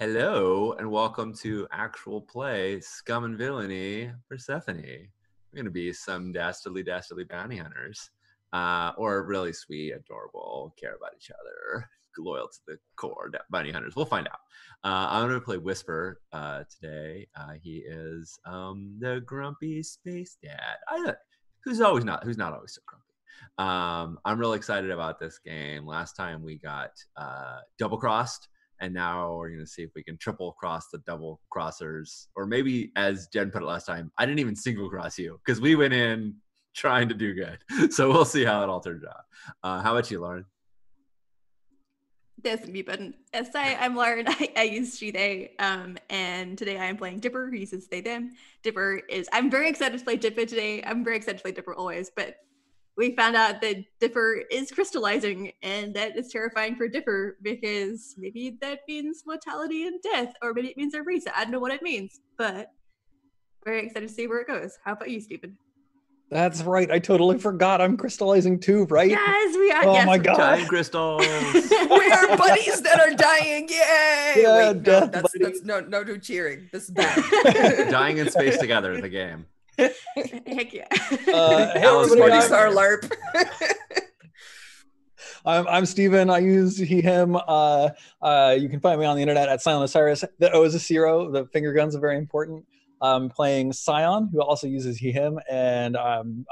Hello and welcome to actual play Scum and Villainy Persephone. We're going to be some dastardly bounty hunters, or really sweet, adorable, care about each other, loyal to the core bounty hunters. We'll find out. I'm going to play Whisper today. He is the grumpy space dad. Who's not always so grumpy. I'm really excited about this game. Last time we got double crossed. And now we're going to see if we can triple cross the double crossers. Or maybe, as Jen put it last time, I didn't even single cross you because we went in trying to do good. So we'll see how it all turns out. How about you, Lauren? There's me button. I'm Lauren. I use she, they. And today I am playing Dipper, who uses they, them. I'm very excited to play Dipper today. I'm very excited to play Dipper always, but we found out that Dipper is crystallizing, and that is terrifying for Dipper because maybe that means mortality and death, or maybe it means a reset. I don't know what it means, but very excited to see where it goes. How about you, Stephen? That's right. I totally forgot. I'm crystallizing too, right? Yes, we are. Oh yes, my god! Giant crystals. We are buddies that are dying. Yay! Yeah, Wait, no, death that's no cheering. This is bad. Dying in space together, the game. Heck yeah. Hey, Alice everybody, Sporty Star LARP. I'm Steven. I use he, him. You can find me on the internet at Silent Osiris. The O is a zero. The finger guns are very important. I'm playing Scion, who also uses he, him, and I'm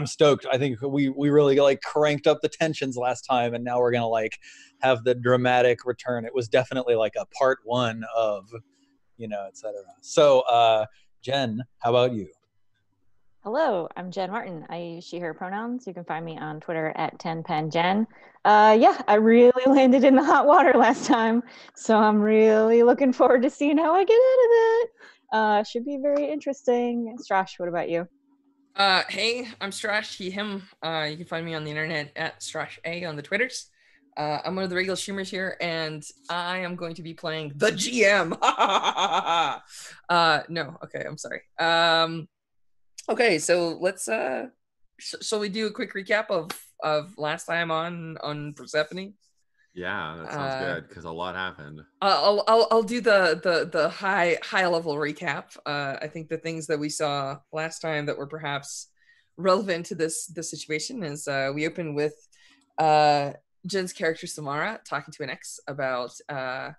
stoked. I think we really like cranked up the tensions last time, and now we're gonna like have the dramatic return. It was definitely like a part one of, etc. So, Jen, how about you? Hello, I'm Jen Martin. I use she, her pronouns. You can find me on Twitter at 10penjen. Yeah, I really landed in the hot water last time, so I'm really looking forward to seeing how I get out of it. Should be very interesting. Strash, what about you? Hey, I'm Strash, he, him. You can find me on the internet at Strash A on the Twitters. I'm one of the regular streamers here, and I am going to be playing the GM. No, okay, I'm sorry. Okay, so let's shall we do a quick recap of last time on Persephone? Yeah, that sounds good because a lot happened. I'll do the high level recap. I think the things that we saw last time that were perhaps relevant to this situation is we opened with Jen's character Samara talking to an ex about her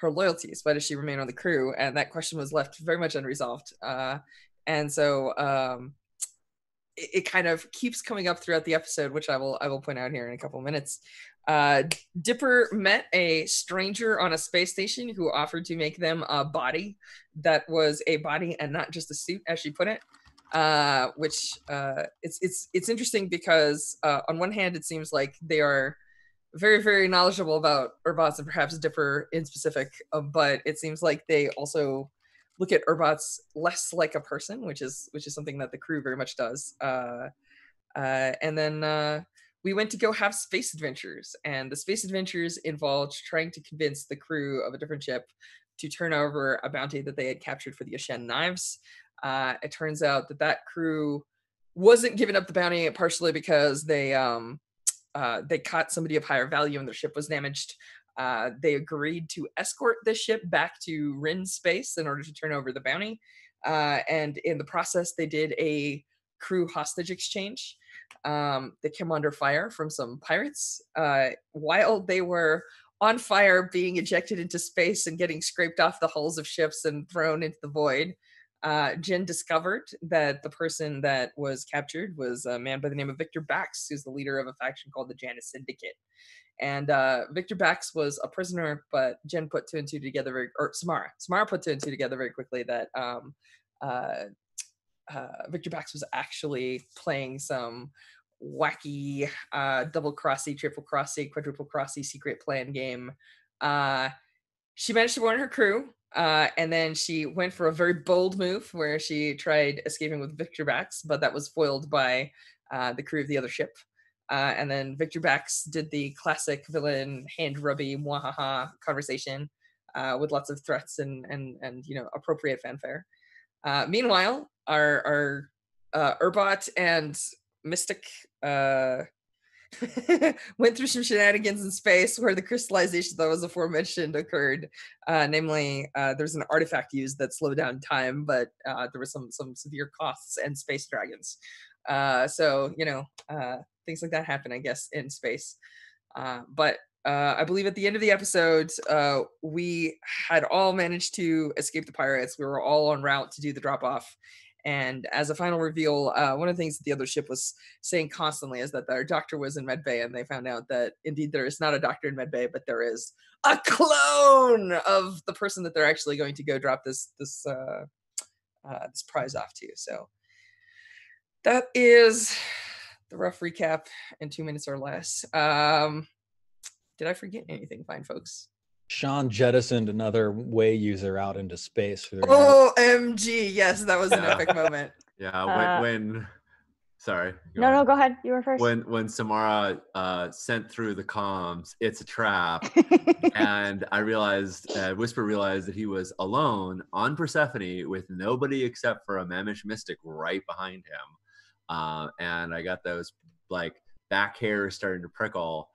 loyalties. Why does she remain on the crew? And that question was left very much unresolved. And so it kind of keeps coming up throughout the episode, which I will point out here in a couple of minutes. Dipper met a stranger on a space station who offered to make them a body that was a body and not just a suit, as she put it. Which it's interesting because on one hand, it seems like they are very, very knowledgeable about Urbots and perhaps Dipper in specific, but it seems like they also look at Urbots less like a person, which is something that the crew very much does. And then we went to go have space adventures, and the space adventures involved trying to convince the crew of a different ship to turn over a bounty that they had captured for the Ashen knives. It turns out that crew wasn't giving up the bounty partially because they caught somebody of higher value and their ship was damaged. They agreed to escort the ship back to Rin space in order to turn over the bounty. And in the process, they did a crew hostage exchange. They came under fire from some pirates. While they were on fire, being ejected into space and getting scraped off the hulls of ships and thrown into the void, Jen discovered that the person that was captured was a man by the name of Victor Bax, who's the leader of a faction called the Janus Syndicate. And Victor Bax was a prisoner, but Jen put two and two together, Samara put two and two together very quickly that Victor Bax was actually playing some wacky double crossy, triple crossy, quadruple crossy secret plan game. She managed to warn her crew, and then she went for a very bold move where she tried escaping with Victor Bax, but that was foiled by the crew of the other ship. And then Victor Bax did the classic villain hand rubby mwahaha conversation with lots of threats and appropriate fanfare. Meanwhile, our Urbot and Mystic went through some shenanigans in space where the crystallization that was aforementioned occurred. Namely, there's an artifact used that slowed down time, but there was some severe costs and space dragons. So things like that happen, I guess, in space. But I believe at the end of the episode, we had all managed to escape the pirates. We were all en route to do the drop off. And as a final reveal, one of the things that the other ship was saying constantly is that their doctor was in medbay, and they found out that indeed there is not a doctor in medbay, but there is a clone of the person that they're actually going to go drop this prize off to. So that is the rough recap in 2 minutes or less. Did I forget anything, fine folks? Sean jettisoned another way user out into space. OMG, yes, that was an epic moment. Yeah, when sorry. No, go ahead. You were first. When Samara sent through the comms, it's a trap, and I realized, Whisper realized that he was alone on Persephone with nobody except for a Mamish mystic right behind him, and I got those like back hairs starting to prickle.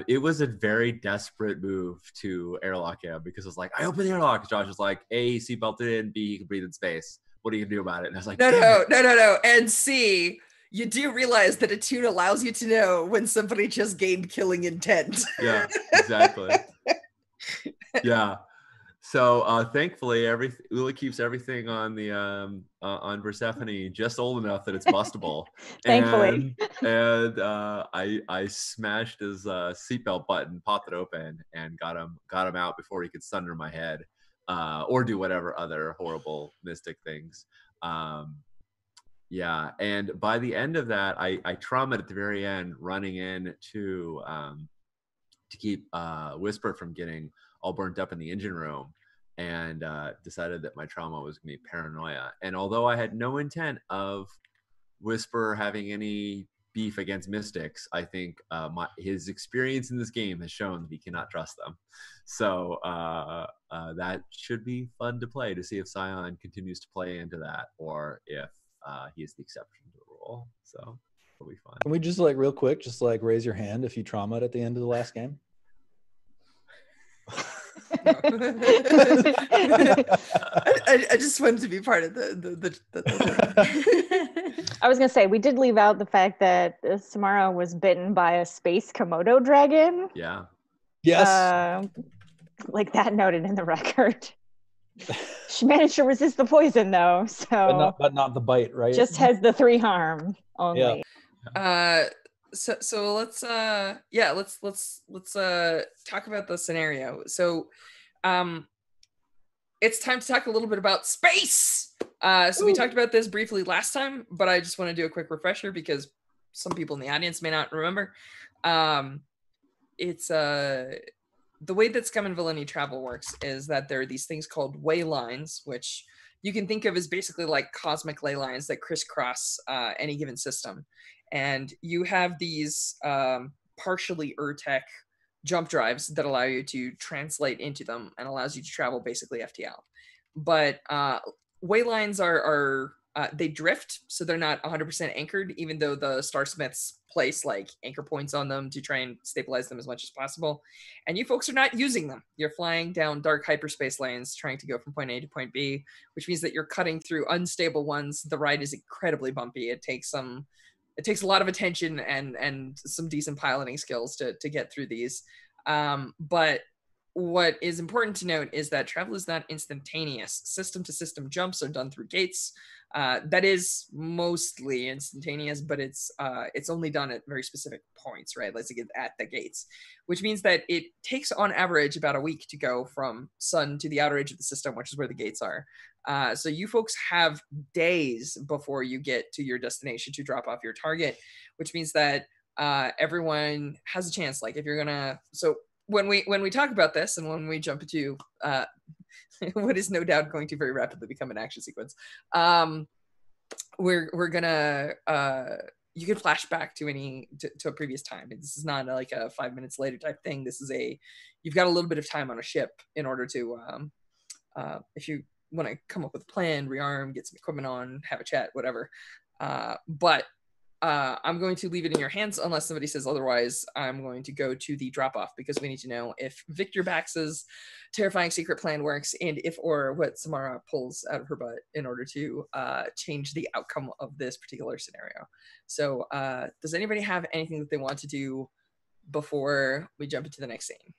It was a very desperate move to airlock him because it was like, I opened the airlock. Josh was like, A, he seatbelted in, B, he can breathe in space. What are you gonna do about it? And I was like, no. And C, you do realize that attune allows you to know when somebody just gained killing intent. Yeah, exactly. Yeah. So thankfully, Ula keeps everything on the on Persephone just old enough that it's bustable. Thankfully. and I smashed his seatbelt button, popped it open, and got him out before he could sunder my head, or do whatever other horrible mystic things. Yeah, and by the end of that, I traumatized at the very end, running in to keep Whisper from getting all burnt up in the engine room, and decided that my trauma was going to be paranoia. And although I had no intent of Whisper having any beef against mystics, I think his experience in this game has shown that he cannot trust them. So that should be fun to play, to see if Scion continues to play into that, or if he is the exception to the rule. So it'll be fun. Can we just real quick, raise your hand if you traumatized at the end of the last game? I just wanted to be part of the I was gonna say, we did leave out the fact that Samara was bitten by a space Komodo dragon. Yeah. Yes. That noted in the record. She managed to resist the poison though, so but not the bite, right? Just has the 3 harm only. Yeah. So let's talk about the scenario. So it's time to talk a little bit about space. So we talked about this briefly last time, but I just want to do a quick refresher because some people in the audience may not remember. It's the way that Scum and Villainy travel works is that there are these things called way lines, which you can think of as basically like cosmic ley lines that crisscross any given system. And you have these partially Urtech jump drives that allow you to translate into them and allows you to travel basically FTL. But way lines are they drift, so they're not 100% anchored, even though the Starsmiths place anchor points on them to try and stabilize them as much as possible. And you folks are not using them. You're flying down dark hyperspace lanes trying to go from point A to point B, which means that you're cutting through unstable ones. The ride is incredibly bumpy. It takes a lot of attention and some decent piloting skills to get through these. But what is important to note is that travel is not instantaneous. System to system jumps are done through gates. That is mostly instantaneous, but it's only done at very specific points, right? Let's get at the gates, which means that it takes on average about a week to go from sun to the outer edge of the system, which is where the gates are. So you folks have days before you get to your destination to drop off your target, which means that everyone has a chance. If you're gonna, so when we talk about this and when we jump into what is no doubt going to very rapidly become an action sequence, we're gonna you can flash back to a previous time. This is not like a 5 minutes later type thing. This is you've got a little bit of time on a ship in order to if you want to come up with a plan, rearm, get some equipment on, have a chat, whatever. But I'm going to leave it in your hands unless somebody says otherwise. I'm going to go to the drop off because we need to know if Victor Bax's terrifying secret plan works and if or what Samara pulls out of her butt in order to change the outcome of this particular scenario. So does anybody have anything that they want to do before we jump into the next scene?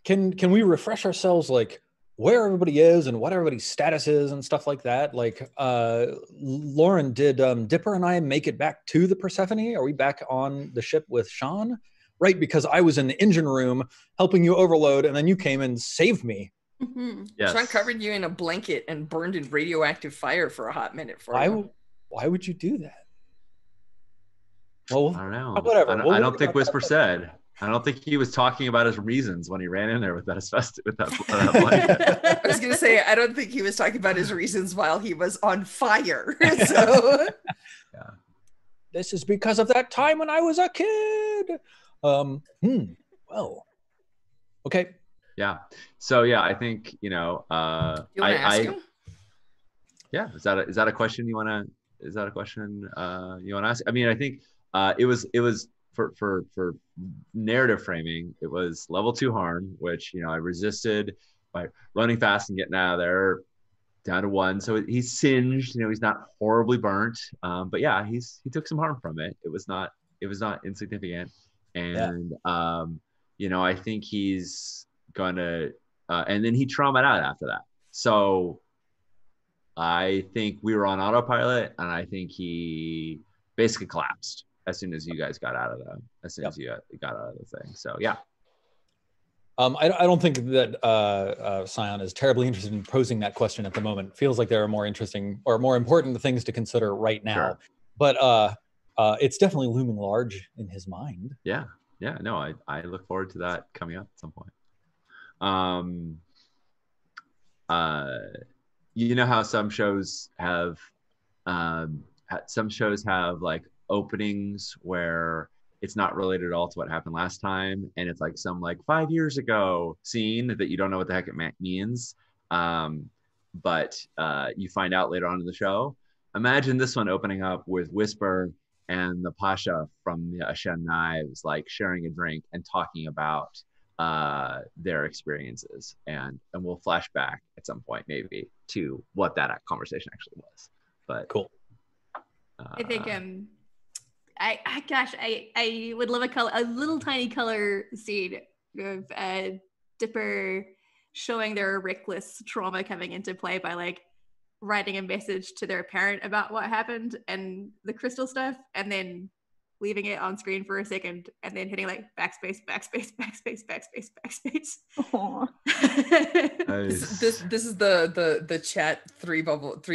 Can we refresh ourselves, like where everybody is and what everybody's status is and stuff like that? Like, Lauren, did Dipper and I make it back to the Persephone? Are we back on the ship with Sean? Right, because I was in the engine room helping you overload, and then you came and saved me. Mhm. Yes. Sean covered you in a blanket and burned in radioactive fire for a hot minute for you. Why would you do that? Well, I don't know. whatever. I don't think Whisper said. I don't think he was talking about his reasons when he ran in there with that asbestos, with that blanket. I was gonna say, I don't think he was talking about his reasons while he was on fire. So Yeah. This is because of that time when I was a kid. Well, okay. Yeah. So yeah, I think you know. you want to ask him? Yeah. Is that a question you want to? Is that a question you want to ask? I mean, I think it was for narrative framing. It was level 2 harm, which I resisted by running fast and getting out of there, down to 1. So he's singed. He's not horribly burnt, but yeah, he took some harm from it. It was not insignificant, and I think he's gonna, and then he traumatized out after that. So I think we were on autopilot, and I think he basically collapsed as soon as you guys got out of as you got out of the thing. So yeah. I don't think that Scion is terribly interested in posing that question at the moment. Feels like there are more interesting or more important things to consider right now. Sure. But it's definitely looming large in his mind. Yeah. No, I look forward to that coming up at some point. How some shows have like openings where it's not related at all to what happened last time, and it's like some 5 years ago scene that you don't know what the heck it means, but you find out later on in the show. Imagine this one opening up with Whisper and the Pasha from the Ashen Knives sharing a drink and talking about their experiences, and we'll flash back at some point maybe to what that conversation actually was. But cool. I think I would love a little tiny color scene of Dipper showing their reckless trauma coming into play by writing a message to their parent about what happened and the crystal stuff, and then leaving it on screen for a second, and then hitting backspace, backspace, backspace, backspace, backspace. Nice. This is the chat three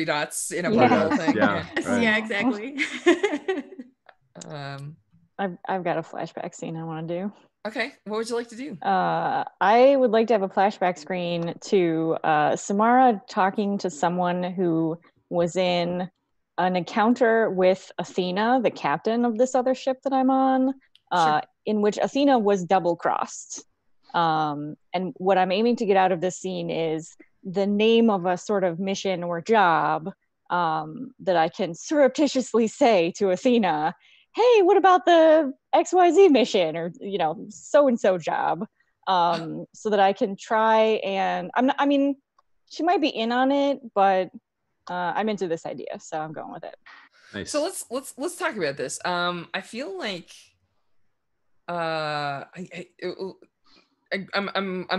dots in a bubble thing. Yeah, right. Yeah, exactly. I've got a flashback scene I want to do. Okay, what would you like to do? I would like to have a flashback screen to Samara talking to someone who was in an encounter with Athena, the captain of this other ship that I'm on, Sure. in which Athena was double-crossed. And what I'm aiming to get out of this scene is the name of a sort of mission or job that I can surreptitiously say to Athena, hey, what about the XYZ mission or, so-and-so job? So that I can try and, she might be in on it, but I'm into this idea, so I'm going with it. Nice. So let's talk about this. I feel like I'm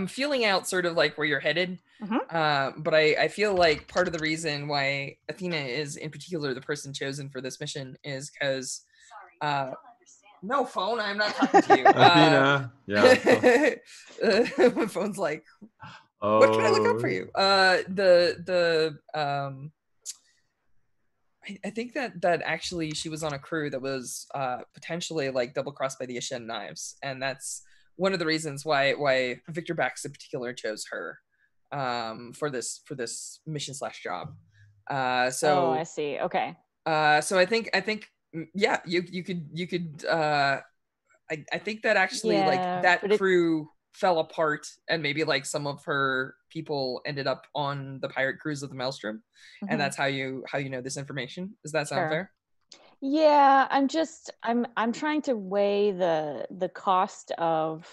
feeling out sort of where you're headed. Mm-hmm. But I feel like part of the reason why Athena is in particular the person chosen for this mission is because no phone, I'm not talking to you. Athena. My phone's what can I look up for you? I think that actually she was on a crew that was potentially double crossed by the Ashen Knives, and that's one of the reasons why Victor Bax in particular chose her for this mission / job. So I see. Okay. So I think yeah, you could I think that actually that crew fell apart, and maybe some of her people ended up on the pirate cruise of the Maelstrom, and that's how you know this information. Does that sound fair? Yeah, I'm trying to weigh the cost of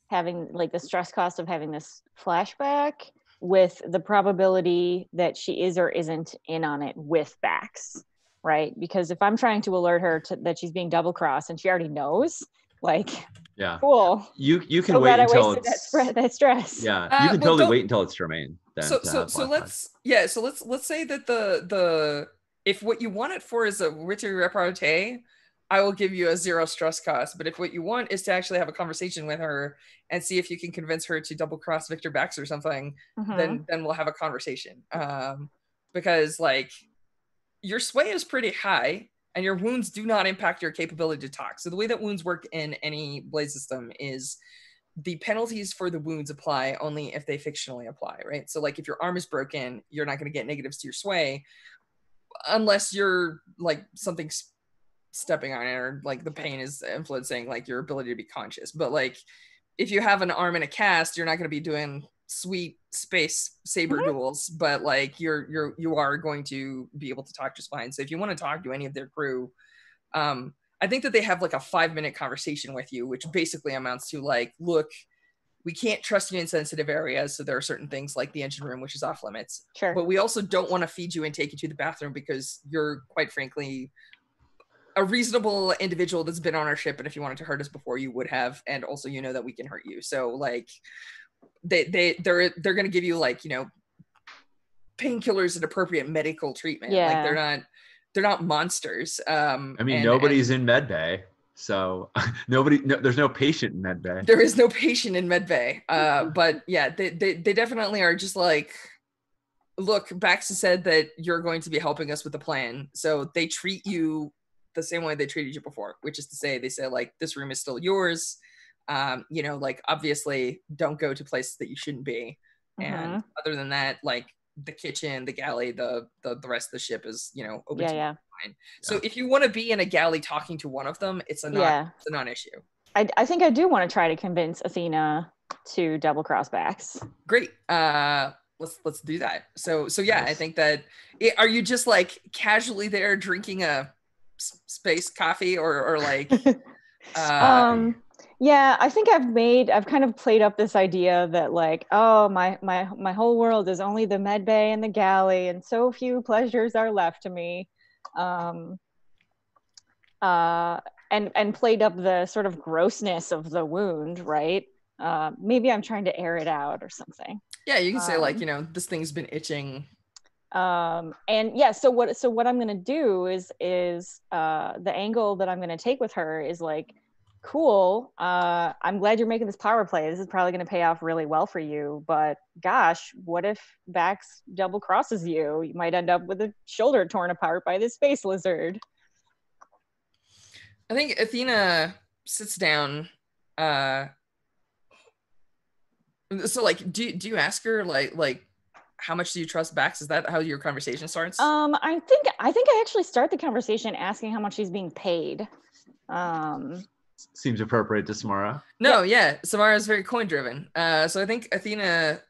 having, like, the stress cost of having this flashback with the probability that she is or isn't in on it with Bax, right? Because if I'm trying to alert her that she's being double crossed and she already knows, like, Yeah. cool. You can So wait glad I until wasted it's that stress. yeah. You can Well, totally don't- wait until it's Jermaine. Then So to have flashbacks. let's say that the if what you want it for is a witty repartee, I will give you a 0 stress cost. But if what you want is to actually have a conversation with her and see if you can convince her to double cross Victor Bax or something, then we'll have a conversation. Because like your sway is pretty high and your wounds do not impact your capability to talk. So the way that wounds work in any blade system is the penalties for the wounds apply only if they fictionally apply, right? So like if your arm is broken, you're not going to get negatives to your sway unless you're like something's stepping on it or like the pain is influencing like your ability to be conscious. But like if you have an arm in a cast, you're not going to be doing sweet space saber duels, but like you are going to be able to talk just fine. So if you want to talk to any of their crew, I think that they have like a 5-minute conversation with you, which basically amounts to like, look, we can't trust you in sensitive areas. So there are certain things like the engine room, which is off limits. Sure. But we also don't want to feed you and take you to the bathroom because you're quite frankly a reasonable individual that's been on our ship. And if you wanted to hurt us before, you would have. And also, you know that we can hurt you. So like they're going to give you like, you know, painkillers and appropriate medical treatment. Yeah. Like they're not monsters. I mean, nobody's in medbay, so there's no patient in medbay. There is no patient in medbay. But yeah, they definitely are just like, look, Baxter said that you're going to be helping us with the plan. So they treat you the same way they treated you before, which is to say, they say like, this room is still yours. You know, like obviously don't go to places that you shouldn't be. And other than that, like the kitchen, the galley, the rest of the ship is, you know, open to you. Fine. So if you want to be in a galley talking to one of them, it's a non-issue. I think I do want to try to convince Athena to double cross Bax. Great. Let's do that. So yeah, I think that are you just like casually there drinking a space coffee or like yeah, I think I've kind of played up this idea that like, oh, my whole world is only the med bay and the galley, and so few pleasures are left to me. And played up the sort of grossness of the wound, right? Maybe I'm trying to air it out or something. Yeah, you can say like, you know, this thing's been itching. And yeah, so what I'm gonna do is the angle that I'm gonna take with her is like, cool, I'm glad you're making this power play. This is probably going to pay off really well for you, but gosh, what if Bax double crosses you? You might end up with a shoulder torn apart by this space lizard. I think Athena sits down. So like, do you ask her like how much do you trust Bax? Is that how your conversation starts? I think I actually start the conversation asking how much she's being paid. Seems appropriate to Samara. No, yeah, Samara is very coin driven. So I think Athena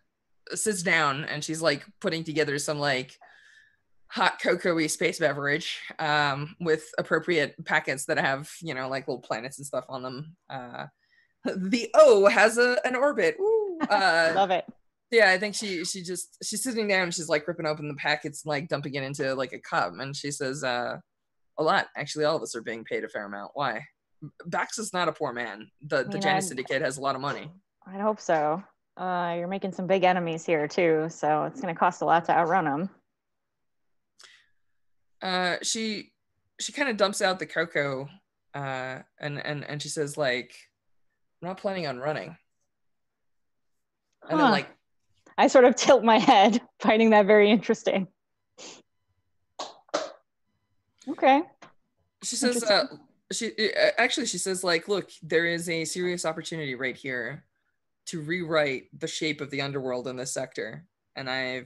sits down and she's like putting together some like hot cocoa-y space beverage with appropriate packets that have, you know, like little planets and stuff on them. The O has an orbit. Ooh, love it. Yeah, I think she's sitting down and she's like ripping open the packets and like dumping it into like a cup, and she says, a lot. Actually, all of us are being paid a fair amount. Why? Bax is not a poor man. The Janus Syndicate has a lot of money. I'd hope so. You're making some big enemies here too, so it's going to cost a lot to outrun them. She kind of dumps out the cocoa, and she says like, "I'm not planning on running." And then like, I sort of tilt my head, finding that very interesting. Okay. She says, she says like, look, there is a serious opportunity right here to rewrite the shape of the underworld in this sector. And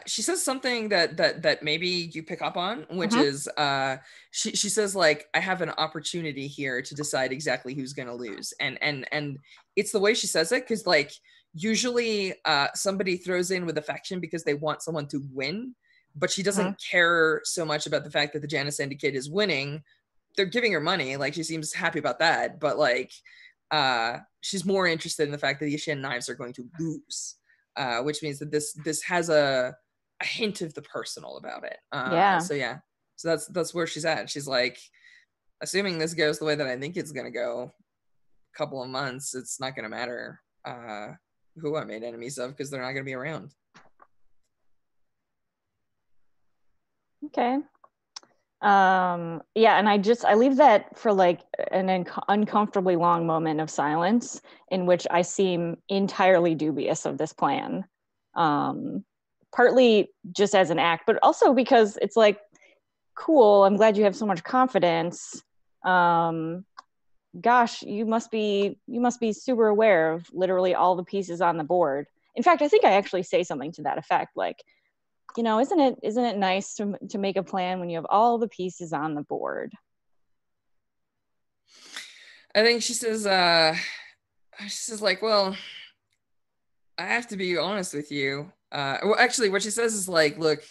she says something that maybe you pick up on, which is, she says like, I have an opportunity here to decide exactly who's going to lose. And it's the way she says it. 'Cause like, usually somebody throws in with affection because they want someone to win. but she doesn't care so much about the fact that the Janus Syndicate is winning. They're giving her money, like she seems happy about that, but like she's more interested in the fact that the Ashen Knives are going to lose, which means that this has a hint of the personal about it. So that's where she's at. She's like, assuming this goes the way that I think it's gonna go, a couple of months, it's not gonna matter who I made enemies of, because they're not gonna be around. Okay. Yeah, and I leave that for like an uncomfortably long moment of silence in which I seem entirely dubious of this plan. Partly just as an act, but also because it's like, cool, I'm glad you have so much confidence. Gosh, you must be super aware of literally all the pieces on the board. In fact, I think I actually say something to that effect, like, you know, isn't it nice to make a plan when you have all the pieces on the board? I think she says like, well, I have to be honest with you. Well, actually, what she says is like, look,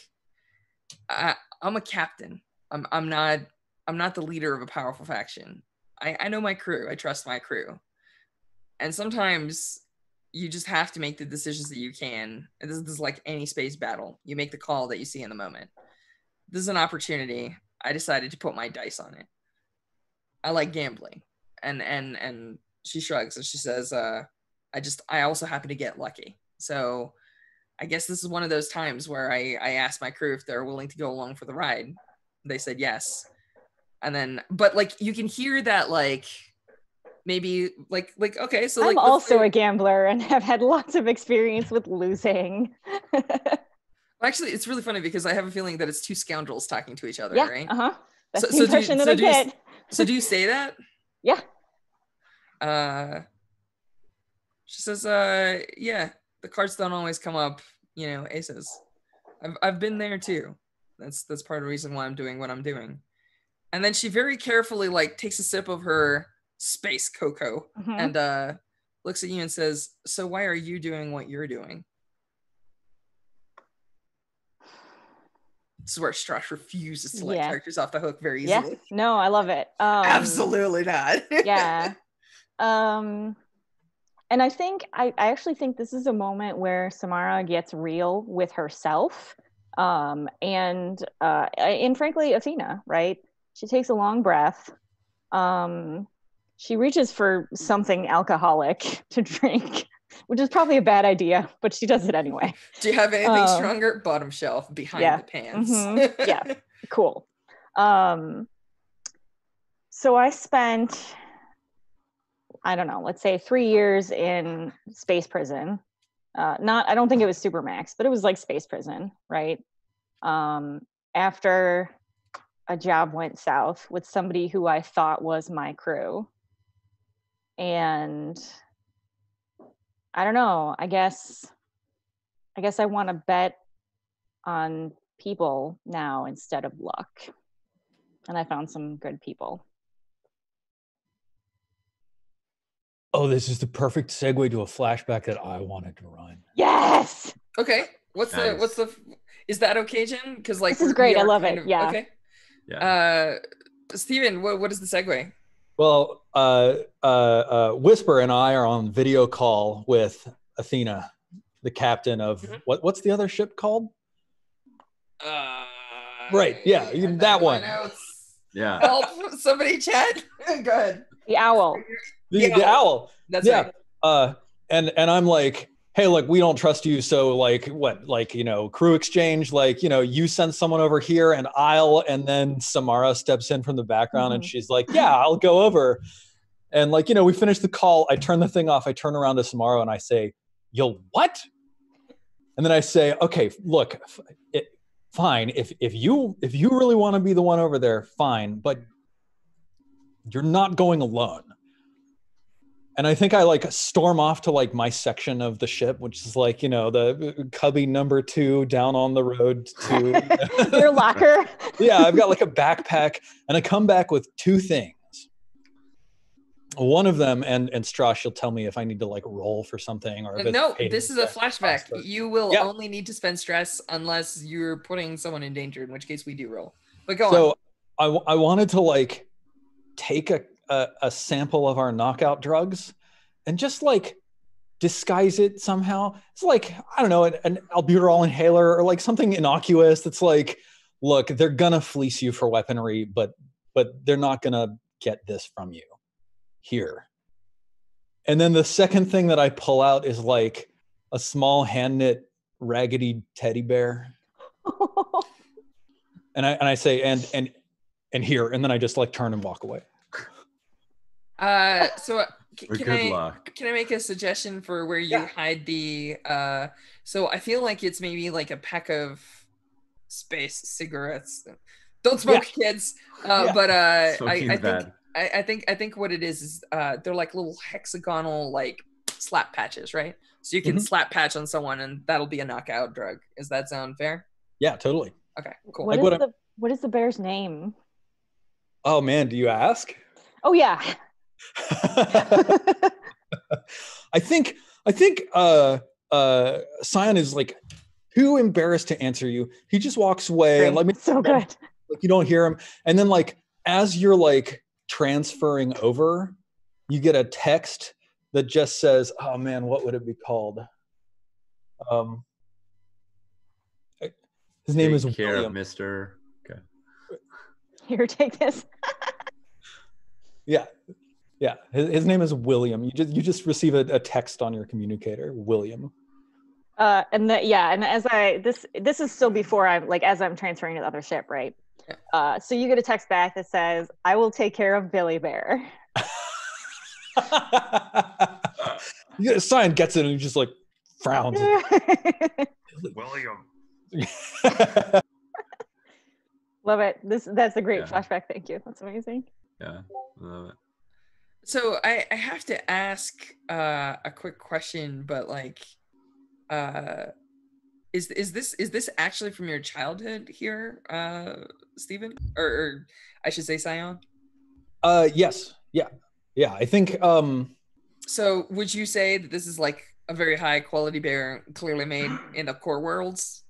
I'm a captain. I'm not the leader of a powerful faction. I know my crew. I trust my crew. And sometimes you just have to make the decisions that you can. And this is like any space battle. You make the call that you see in the moment. This is an opportunity. I decided to put my dice on it. I like gambling. And she shrugs and she says, I also happen to get lucky. So I guess this is one of those times where I asked my crew if they're willing to go along for the ride. They said yes. And then, but like, you can hear that, like, maybe like, okay, so like, I'm also a gambler and have had lots of experience with losing. Actually, it's really funny because I have a feeling that it's two scoundrels talking to each other, yeah, right? That's the impression that I get. So do you say that? Yeah. She says, yeah, the cards don't always come up, you know, aces. I've been there too. That's part of the reason why I'm doing what I'm doing. And then she very carefully like takes a sip of her space cocoa and looks at you and says, so why are you doing what you're doing? This is where Strash refuses to let characters off the hook very easily. Yeah, no, I love it. Absolutely not. Yeah. And I think, I actually think this is a moment where Samara gets real with herself and frankly, Athena, right? She takes a long breath. She reaches for something alcoholic to drink, which is probably a bad idea, but she does it anyway. Do you have anything stronger? Bottom shelf, behind the pants. Yeah, cool. So I spent, I don't know, let's say 3 years in space prison. I don't think it was Supermax, but it was like space prison, right? After a job went south with somebody who I thought was my crew. And I don't know, I guess I want to bet on people now instead of luck. And I found some good people. Oh, this is the perfect segue to a flashback that I wanted to run. Yes. Okay. What's the is that okay, Jen? Because like this is great. I love it. Yeah. Okay. Yeah. Steven, what is the segue? Well, Whisper and I are on video call with Athena, the captain of what's the other ship called? Right. Yeah. That one. Yeah. Help somebody, chat. Go ahead. The owl. The owl. That's right. And I'm like, hey, look, we don't trust you. So like what, like, you know, crew exchange, like, you know, you send someone over here and and then Samara steps in from the background and she's like, yeah, I'll go over. And like, you know, we finish the call. I turn the thing off. I turn around to Samara and I say, you'll what? And then I say, okay, look, fine. If you really want to be the one over there, fine. But you're not going alone. And I think I like storm off to like my section of the ship, which is like, you know, the cubby number 2 down on the road to your locker. Yeah, I've got like a backpack and I come back with 2 things. one of them, and Strash, you'll tell me if I need to like roll for something or if it's No, paid this is a stress flashback. cost or- You will Yeah. only need to spend stress unless you're putting someone in danger, in which case we do roll. But go on. So I wanted to like take a sample of our knockout drugs and just like disguise it somehow. It's like, I don't know, an albuterol inhaler or like something innocuous that's like, look, they're gonna fleece you for weaponry, but they're not gonna get this from you. Here. And then the second thing that I pull out is like a small hand knit raggedy teddy bear. And I say, and here, and then I just like turn and walk away. So Good luck. can I make a suggestion for where you hide the so I feel like it's maybe like a pack of space cigarettes. Don't smoke, kids. But I think what it is they're like little hexagonal like slap patches, right? So you can slap patch on someone and that'll be a knockout drug. Does that sound fair? Yeah, totally. Okay, cool. What is the bear's name? Oh man, do you ask? Oh yeah. I think Sion is like too embarrassed to answer you. He just walks away and let me so good. Like you don't hear him. And then like as you're like transferring over, you get a text that just says, oh man, what would it be called? His name is William. Mr. Okay. Here, take this. Yeah. His name is William. You just receive a text on your communicator, William. And as this is still before as I'm transferring to the other ship, right? So you get a text back that says, "I will take care of Billy Bear." Sion gets it and he just like frowns. William. Love it. That's a great flashback. Thank you. That's amazing. Yeah, I love it. So I have to ask a quick question, but like, is this actually from your childhood here, Stephen, or I should say Sion? Yes. Yeah. I think. So would you say that this is like a very high quality bear, clearly made in the core worlds?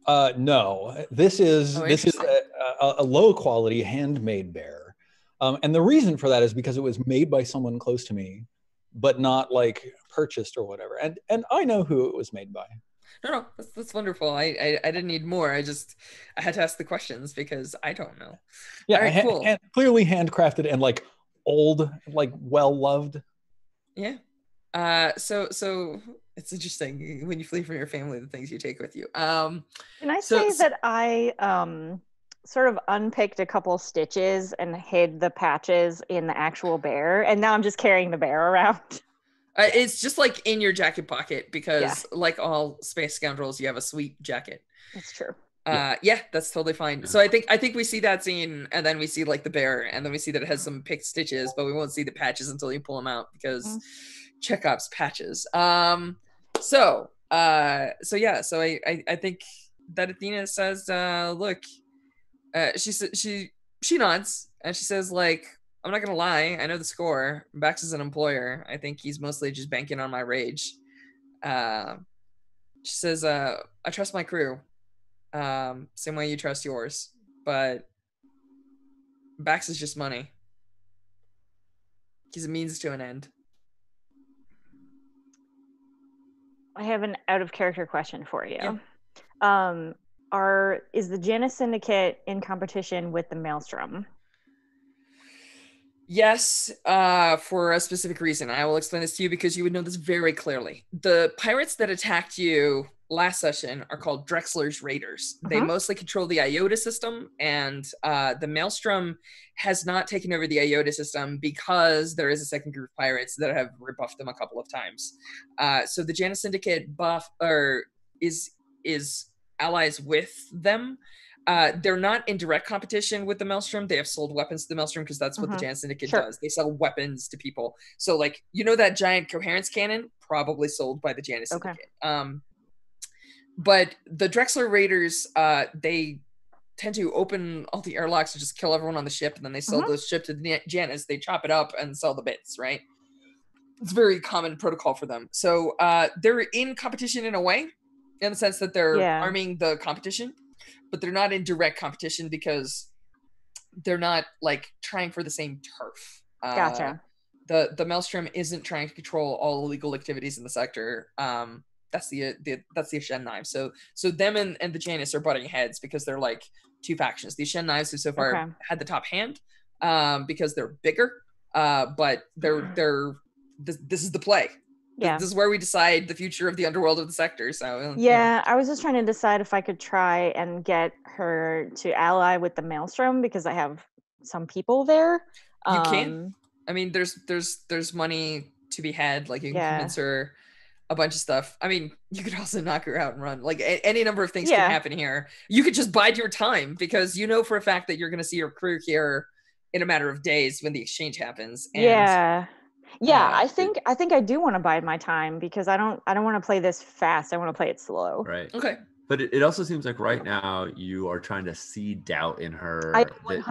No. This is a low quality handmade bear. And the reason for that is because it was made by someone close to me, but not like purchased or whatever. And I know who it was made by. No, that's wonderful. I didn't need more. I had to ask the questions because I don't know. Yeah, all right, cool. And clearly handcrafted and like old, like well loved. Yeah. So it's interesting when you flee from your family, the things you take with you. Can I say that I sort of unpicked a couple stitches and hid the patches in the actual bear, and now I'm just carrying the bear around. It's just like in your jacket pocket because, like all space scoundrels, you have a sweet jacket. That's true. Yeah, that's totally fine. So I think we see that scene, and then we see like the bear, and then we see that it has some picked stitches, but we won't see the patches until you pull them out because Chekhov's patches. So I think that Athena says, look, she nods and she says, like, I'm not gonna lie, I know the score. Bax is an employer. I think he's mostly just banking on my rage. She says, I trust my crew. Same way you trust yours. But Bax is just money. He's a means to an end. I have an out of character question for you. Yeah. Is the Janus Syndicate in competition with the Maelstrom? Yes, for a specific reason. I will explain this to you because you would know this very clearly. The pirates that attacked you last session are called Drexler's Raiders. They mostly control the Iota system, and the Maelstrom has not taken over the Iota system because there is a second group of pirates that have rebuffed them a couple of times. So the Janus Syndicate is allies with them. They're not in direct competition with the Maelstrom. They have sold weapons to the Maelstrom because that's what the Janus Syndicate does. They sell weapons to people. So, like, you know that giant coherence cannon? Probably sold by the Janus Syndicate. But the Drexler Raiders, they tend to open all the airlocks and just kill everyone on the ship, and then they sell the ship to the Janus. They chop it up and sell the bits, right? It's very common protocol for them. So they're in competition in a way, in the sense that they're arming the competition, but they're not in direct competition because they're not like trying for the same turf. Gotcha. The Maelstrom isn't trying to control all illegal activities in the sector. That's the Ashen Knives. So them and the Janus are butting heads because they're like two factions. The Ashen Knives who so far had the top hand because they're bigger, but this is the play. Yeah. This is where we decide the future of the underworld of the sector. So yeah, I was just trying to decide if I could try and get her to ally with the Maelstrom because I have some people there. You can. I mean, there's money to be had. Like you can convince her a bunch of stuff. I mean, you could also knock her out and run. Like any number of things can happen here. You could just bide your time because you know for a fact that you're going to see your crew here in a matter of days when the exchange happens. And, I think I do want to bide my time because I don't want to play this fast. I want to play it slow. Right. Okay. But it also seems like right now you are trying to seed doubt in her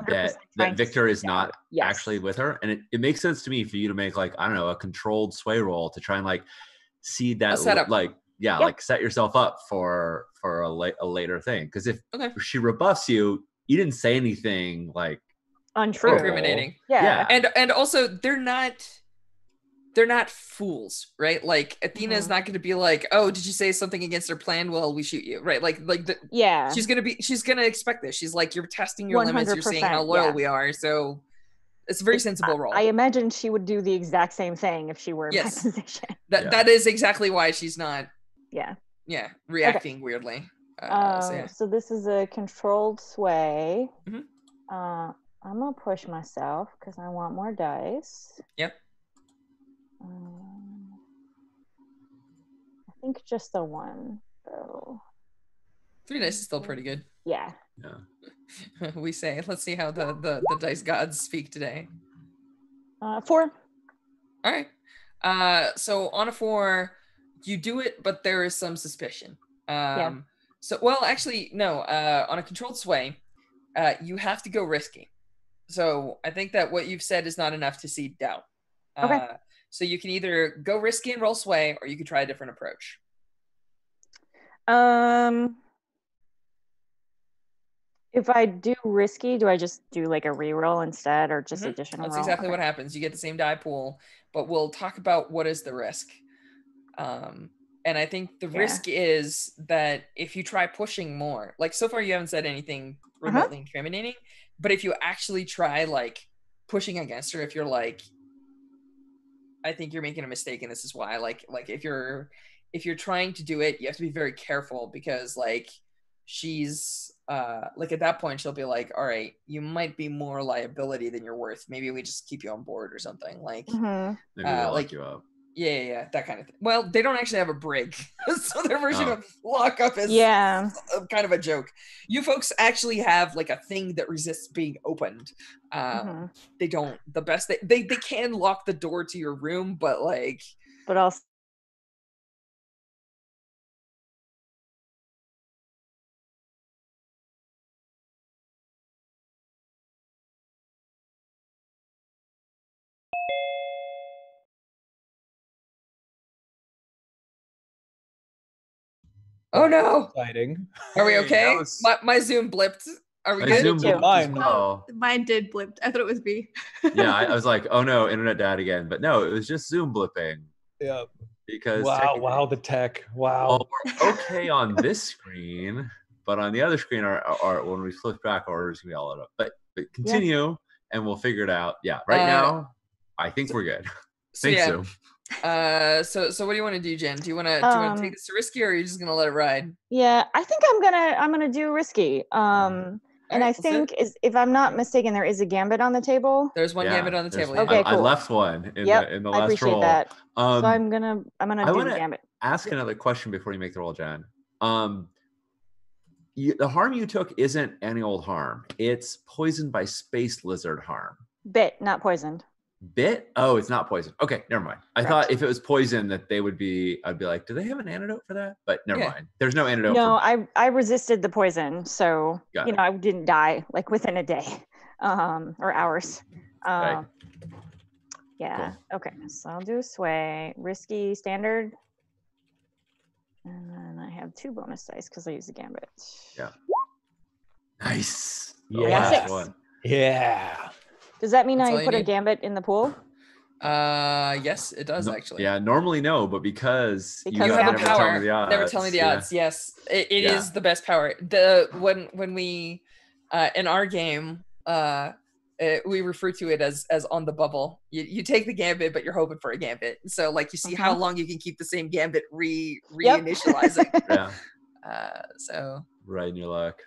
that Victor is not actually with her. And it makes sense to me for you to make like, I don't know, a controlled sway roll to try and like seed that setup. like set yourself up for a later thing. Because if she rebuffs you, you didn't say anything like untrue, incriminating. Yeah. And also they're not fools, right? Like Athena is not going to be like, oh, did you say something against her plan? Well, we shoot you, right? She's going to expect this. She's like, you're testing your limits. You're seeing how loyal we are. So it's a very sensible role. I imagine she would do the exact same thing if she were in my position. That is exactly why she's not. Yeah. Reacting weirdly. So this is a controlled sway. Mm-hmm. I'm gonna push myself because I want more dice. Yep. I think just the one, though. 3 dice is still pretty good. Yeah. We say. Let's see how the dice gods speak today. 4. All right. So on a 4, you do it, but there is some suspicion. So, well, actually, no. On a controlled sway, you have to go risky. So I think that what you've said is not enough to seed doubt. Okay. So you can either go risky and roll sway, or you could try a different approach. If I do risky, do I just do like a reroll instead, or just additional? That's roll? exactly what happens. You get the same die pool, but we'll talk about what is the risk. And I think the risk is that if you try pushing more, like so far you haven't said anything remotely incriminating, but if you actually try like pushing against her, if you're like, I think you're making a mistake and this is why, like if you're trying to do it, you have to be very careful because like she's like at that point she'll be like, all right, you might be more liability than you're worth. Maybe we just keep you on board or something. Like maybe we'll lock you up. Yeah, that kind of thing. Well, they don't actually have a brig, so their version of lock up is kind of a joke. You folks actually have like a thing that resists being opened. They don't. The best they can lock the door to your room, but also. Oh no! Exciting. Are we okay? My Zoom blipped. Are we good? Zoom blipped as well. Mine did blip. I thought it was me. Yeah, I was like, oh no, internet died again. But no, it was just Zoom blipping. Yeah. Because the tech. Wow. Well, we're okay on this screen, but on the other screen, our when we flip back, our order's gonna be all up. But continue, and we'll figure it out. Yeah. Right now, I think we're good. Thanks, Zoom. So what do you want to do, Jen? Do you want to take this to risky, or are you just gonna let it ride? Yeah, I think I'm gonna do risky. And I think if I'm not mistaken, there is a gambit on the table. There's one gambit on the table. Okay, cool. I left one in the last I appreciate roll. that. So I'm gonna do the gambit. Ask another question before you make the roll, Jen. The harm you took isn't any old harm. It's poisoned by space lizard harm. Bit, not poisoned. Bit? Oh, it's not poison. Okay, never mind. I thought if it was poison that they would be, I'd be like, do they have an antidote for that? But never mind. There's no antidote. No, I resisted the poison, so I didn't die like within a day, or hours. Right. Yeah. Cool. Okay. So I'll do a sway, risky, standard, and then I have 2 bonus dice because I use the gambit. Yeah. Nice. Yeah. One. Yeah. Does that mean I put a gambit in the pool? Yes, it does actually. Yeah, normally no, but because you have a power. Never tell me the odds. Yes, it is the best power. When we in our game we refer to it as on the bubble. You take the gambit, but you're hoping for a gambit. So like you see how long you can keep the same gambit reinitializing. Yeah. So right in your luck.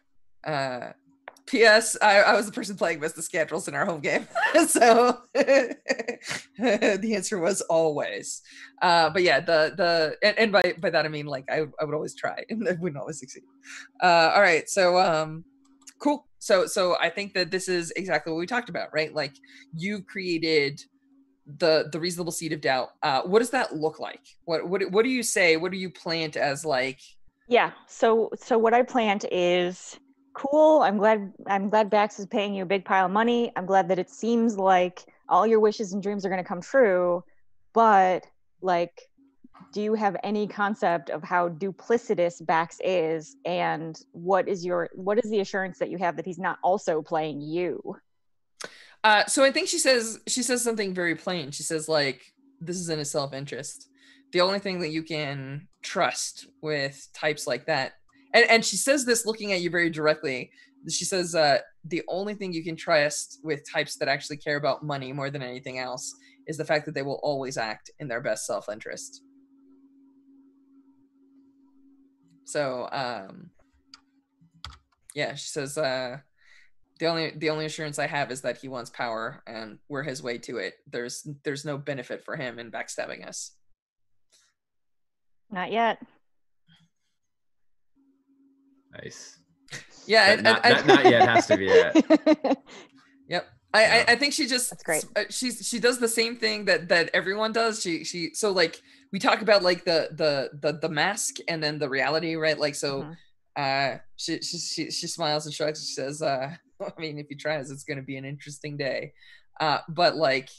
P.S. I was the person playing Miss the Scoundrels in our home game, so the answer was always. But yeah, and by that I mean like I would always try and I wouldn't always succeed. All right, so cool. So I think that this is exactly what we talked about, right? Like you created the reasonable seed of doubt. What does that look like? What do you say? What do you plant as like? Yeah. So what I plant is. Cool. I'm glad Bax is paying you a big pile of money. I'm glad that it seems like all your wishes and dreams are going to come true. But like, do you have any concept of how duplicitous Bax is, and what is the assurance that you have that he's not also playing you? So I think she says something very plain. She says like, this is in his self-interest. The only thing that you can trust with types like that. And she says this looking at you very directly. She says, the only thing you can trust with types that actually care about money more than anything else is the fact that they will always act in their best self-interest. So, yeah, she says, the only assurance I have is that he wants power and we're his way to it. There's no benefit for him in backstabbing us. Not yet. Nice. Yeah, not yet has to be it. Yep. I think she just that's great. She does the same thing that everyone does. She so like we talk about like the mask and then the reality, right? Like so she smiles and shrugs. She says, I mean, if he tries, it's gonna be an interesting day. But like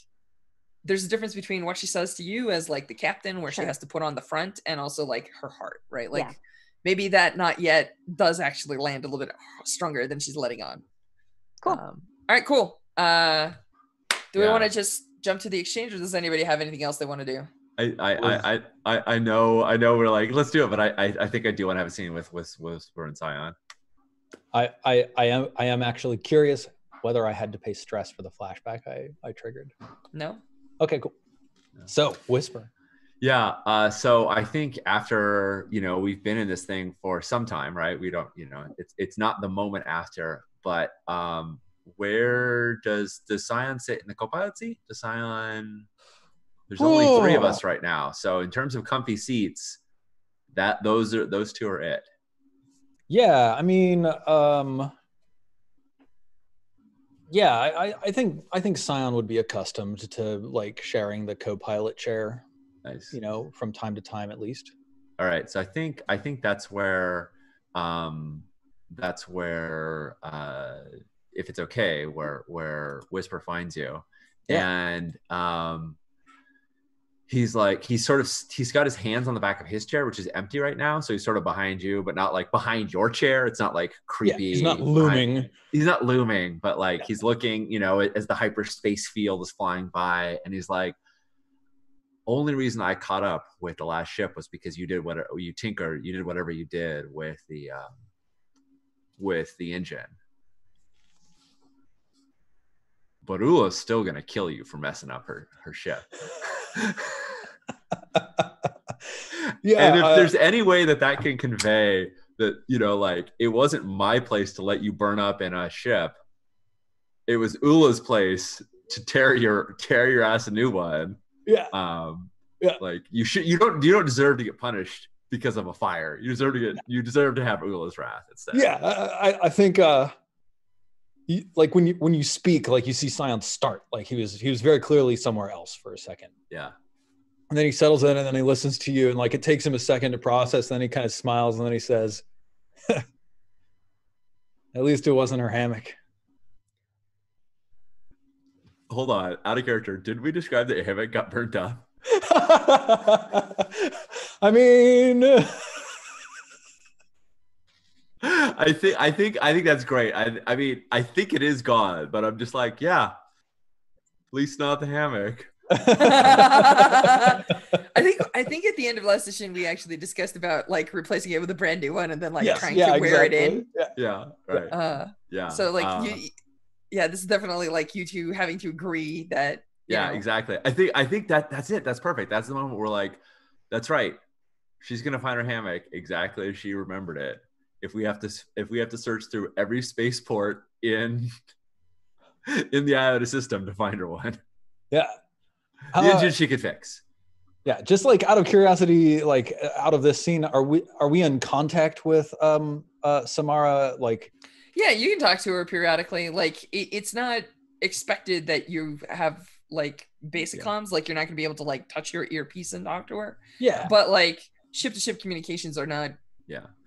there's a difference between what she says to you as like the captain, where she has to put on the front, and also like her heart, right? Like maybe that not yet does actually land a little bit stronger than she's letting on. Cool. All right, cool. Do we want to just jump to the exchange, or does anybody have anything else they want to do? I know we're like, let's do it, but I think I do want to have a scene with Whisper and Scion. I am actually curious whether I had to pay stress for the flashback I triggered. No. Okay, cool. So Whisper. Yeah. So I think after, we've been in this thing for some time, right? We don't, it's not the moment after, but where does Scion sit in the co-pilot seat? There's only 3 of us right now. So in terms of comfy seats, those 2 are it. Yeah. I mean, yeah, I think Scion would be accustomed to like sharing the co-pilot chair. Nice. From time to time at least. All right. So I think that's where if it's okay, where Whisper finds you. Yeah. And he's got his hands on the back of his chair, which is empty right now. So he's sort of behind you, but not like behind your chair. It's not like creepy. Yeah, he's not looming. He's not looming, but like he's looking, as the hyperspace field is flying by, and he's like, only reason I caught up with the last ship was because you did whatever you did whatever you did with the engine. But Ula's still gonna kill you for messing up her ship. Yeah. And if there's any way that can convey that, like it wasn't my place to let you burn up in a ship, it was Ula's place to tear your ass a new one. Yeah. Like you don't deserve to get punished because of a fire. You deserve to have Ula's wrath instead. Yeah, I think like when you speak, like you see Scion start, like he was very clearly somewhere else for a second. Yeah. And then he settles in and then he listens to you and like it takes him a second to process. And then he kind of smiles and then he says, at least it wasn't her hammock. Hold on, out of character. Did we describe that hammock got burnt up? I mean, I think that's great. I mean, I think it is gone, but I'm just like, yeah, at least not the hammock. I think at the end of last session we actually discussed about like replacing it with a brand new one and then like trying to wear it in. Yeah, right. Yeah. So like this is definitely like you two having to agree that exactly. I think that's it. That's perfect. That's the moment where like, that's right. She's gonna find her hammock exactly as she remembered it. If we have to search through every spaceport in the Iota system to find her one. Yeah. The engine she could fix. Yeah, just like out of curiosity, like out of this scene, are we in contact with Samara? Like, yeah, you can talk to her periodically. Like, it's not expected that you have like basic comms. Like, you're not gonna be able to like touch your earpiece and talk to her. Yeah, but like ship to ship communications are not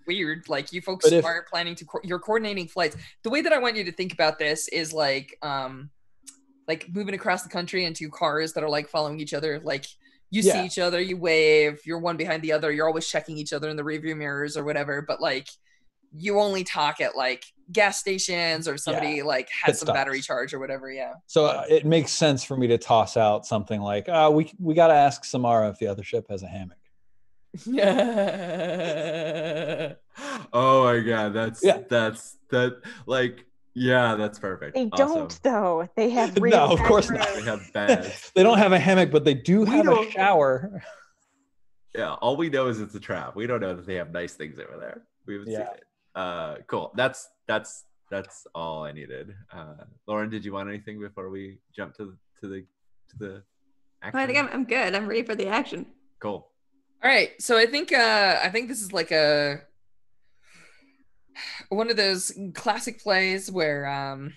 weird. Like, you folks are planning to you're coordinating flights. The way that I want you to think about this is like moving across the country in two cars that are like following each other. Like, you see each other, you wave, you're one behind the other, you're always checking each other in the rearview mirrors or whatever, but like you only talk at like gas stations or somebody like has some battery charge or whatever. So it makes sense for me to toss out something like, we got to ask Samara if the other ship has a hammock. Oh my god, that's like, yeah, that's perfect. They don't though. They have real no, of course not. They have beds. They don't have a hammock, but they do have a shower. Yeah, all we know is it's a trap. We don't know that they have nice things over there. We haven't seen it. Cool. That's all I needed. Lauren, did you want anything before we jump to the action? I think I'm good. I'm ready for the action. Cool. All right. So I think this is like one of those classic plays where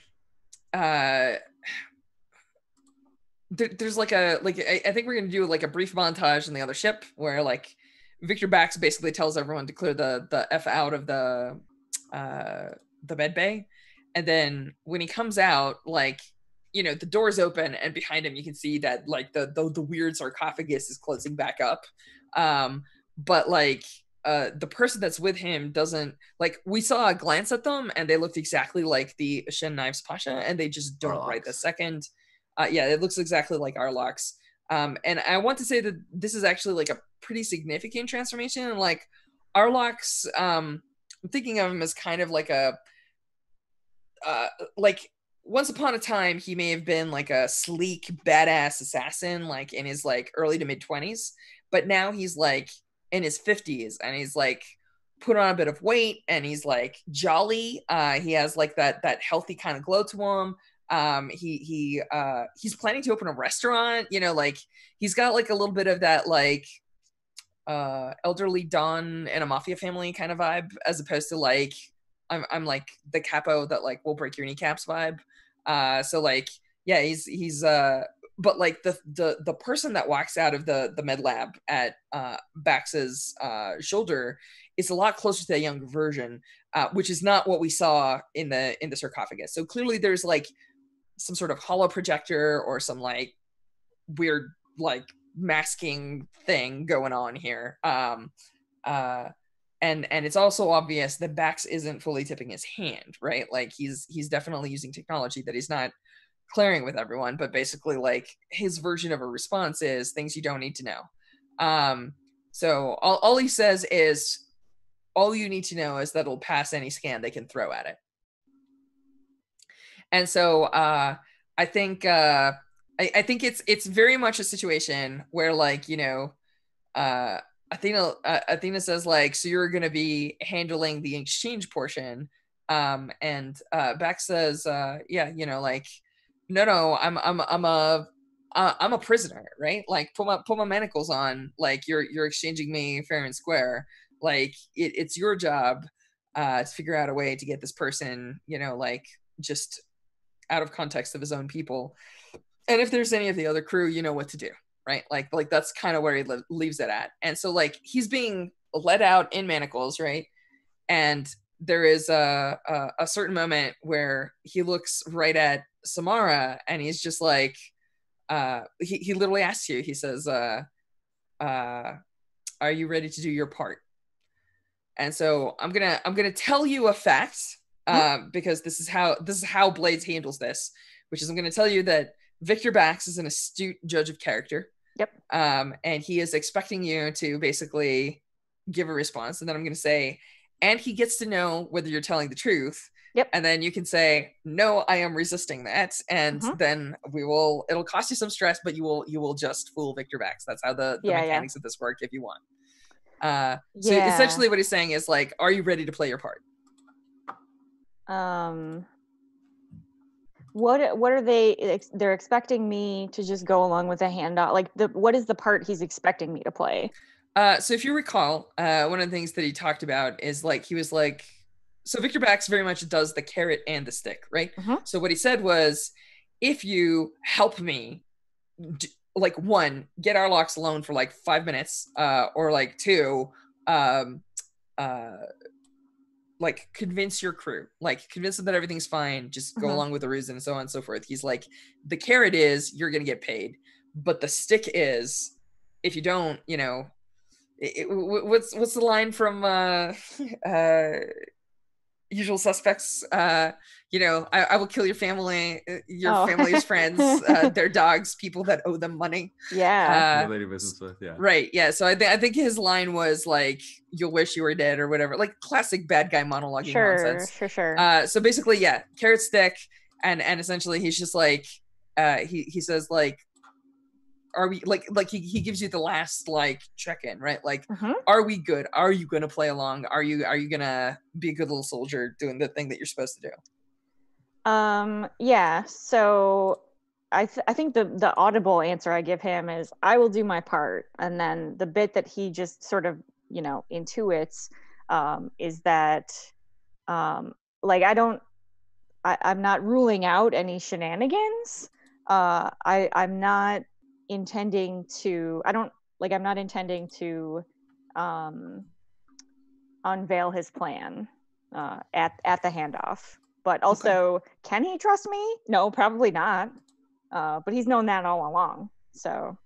there's like I think we're gonna do like a brief montage in the other ship where like Victor Bax basically tells everyone to clear the F out of the med bay, and then when he comes out, like, you know, the door's open and behind him you can see that like the weird sarcophagus is closing back up, but like the person that's with him doesn't, like, we saw a glance at them and they looked exactly like the Shen Knives Pasha, and they just don't right this second. It looks exactly like Arlox. And I want to say that this is actually like a pretty significant transformation. Like, Arlox, I'm thinking of him as kind of like a like, once upon a time he may have been like a sleek badass assassin like in his like early to mid 20s, but now he's like in his 50s and he's like put on a bit of weight and he's like jolly. He has like that healthy kind of glow to him. He's planning to open a restaurant, you know, like he's got like a little bit of that like elderly Don in a mafia family kind of vibe, as opposed to like I'm like the capo that like will break your kneecaps vibe. So like, yeah, he's but like the person that walks out of the med lab at Bax's shoulder is a lot closer to the younger version, which is not what we saw in the sarcophagus. So clearly there's like some sort of hollow projector or some like weird like masking thing going on here. And it's also obvious that Bax isn't fully tipping his hand, right? Like he's definitely using technology that he's not clearing with everyone, but basically like his version of a response is things you don't need to know. So all he says is, all you need to know is that it'll pass any scan they can throw at it. And so I think it's very much a situation where, like, you know, Athena says like, so you're going to be handling the exchange portion, and Bax says, yeah, you know, like, no, I'm a prisoner, right? Like, put my manacles on. Like, you're exchanging me fair and square. Like, it's your job to figure out a way to get this person, you know, like, just out of context of his own people. And if there's any of the other crew, you know what to do, right? Like that's kind of where he leaves it at. And so like he's being let out in manacles, right? And there is a certain moment where he looks right at Samara and he's just like, he literally asks you, he says, are you ready to do your part? And so I'm gonna tell you a fact, because this is how Blades handles this, which is I'm gonna tell you that Victor Bax is an astute judge of character. Yep. And he is expecting you to basically give a response, and then I'm gonna say, and he gets to know whether you're telling the truth. Yep. And then you can say, no, I am resisting that. And then it'll cost you some stress, but you will just fool Victor Bax. That's how the mechanics of this work if you want. So essentially what he's saying is like, are you ready to play your part? What are they're expecting me to just go along with a handoff? Like what is the part he's expecting me to play? So if you recall, one of the things that he talked about is like, he was like, so Victor Bax very much does the carrot and the stick, right? So what he said was, if you help me, like 1, get our locks alone for like 5 minutes, or like 2, like convince your crew, like convince them that everything's fine, just go along with the ruse and so on and so forth. He's like, the carrot is you're gonna get paid, but the stick is if you don't, you know, what's the line from Usual Suspects? You know, I will kill your family, your family's friends, their dogs, people that owe them money. Yeah. Lady business with, yeah. Right. Yeah. So I think his line was like, "You'll wish you were dead" or whatever, like classic bad guy monologuing nonsense. Sure. So basically, yeah, carrot stick, and essentially he's just like, he says like, are we like he gives you the last like check-in, right? Like, are we good? Are you gonna play along? Are you gonna be a good little soldier doing the thing that you're supposed to do? Yeah. So I think the audible answer I give him is I will do my part, and then the bit that he just sort of, you know, intuits is that like I'm not ruling out any shenanigans. I'm not intending to unveil his plan at the handoff. But also, can he trust me? No, probably not. But he's known that all along. So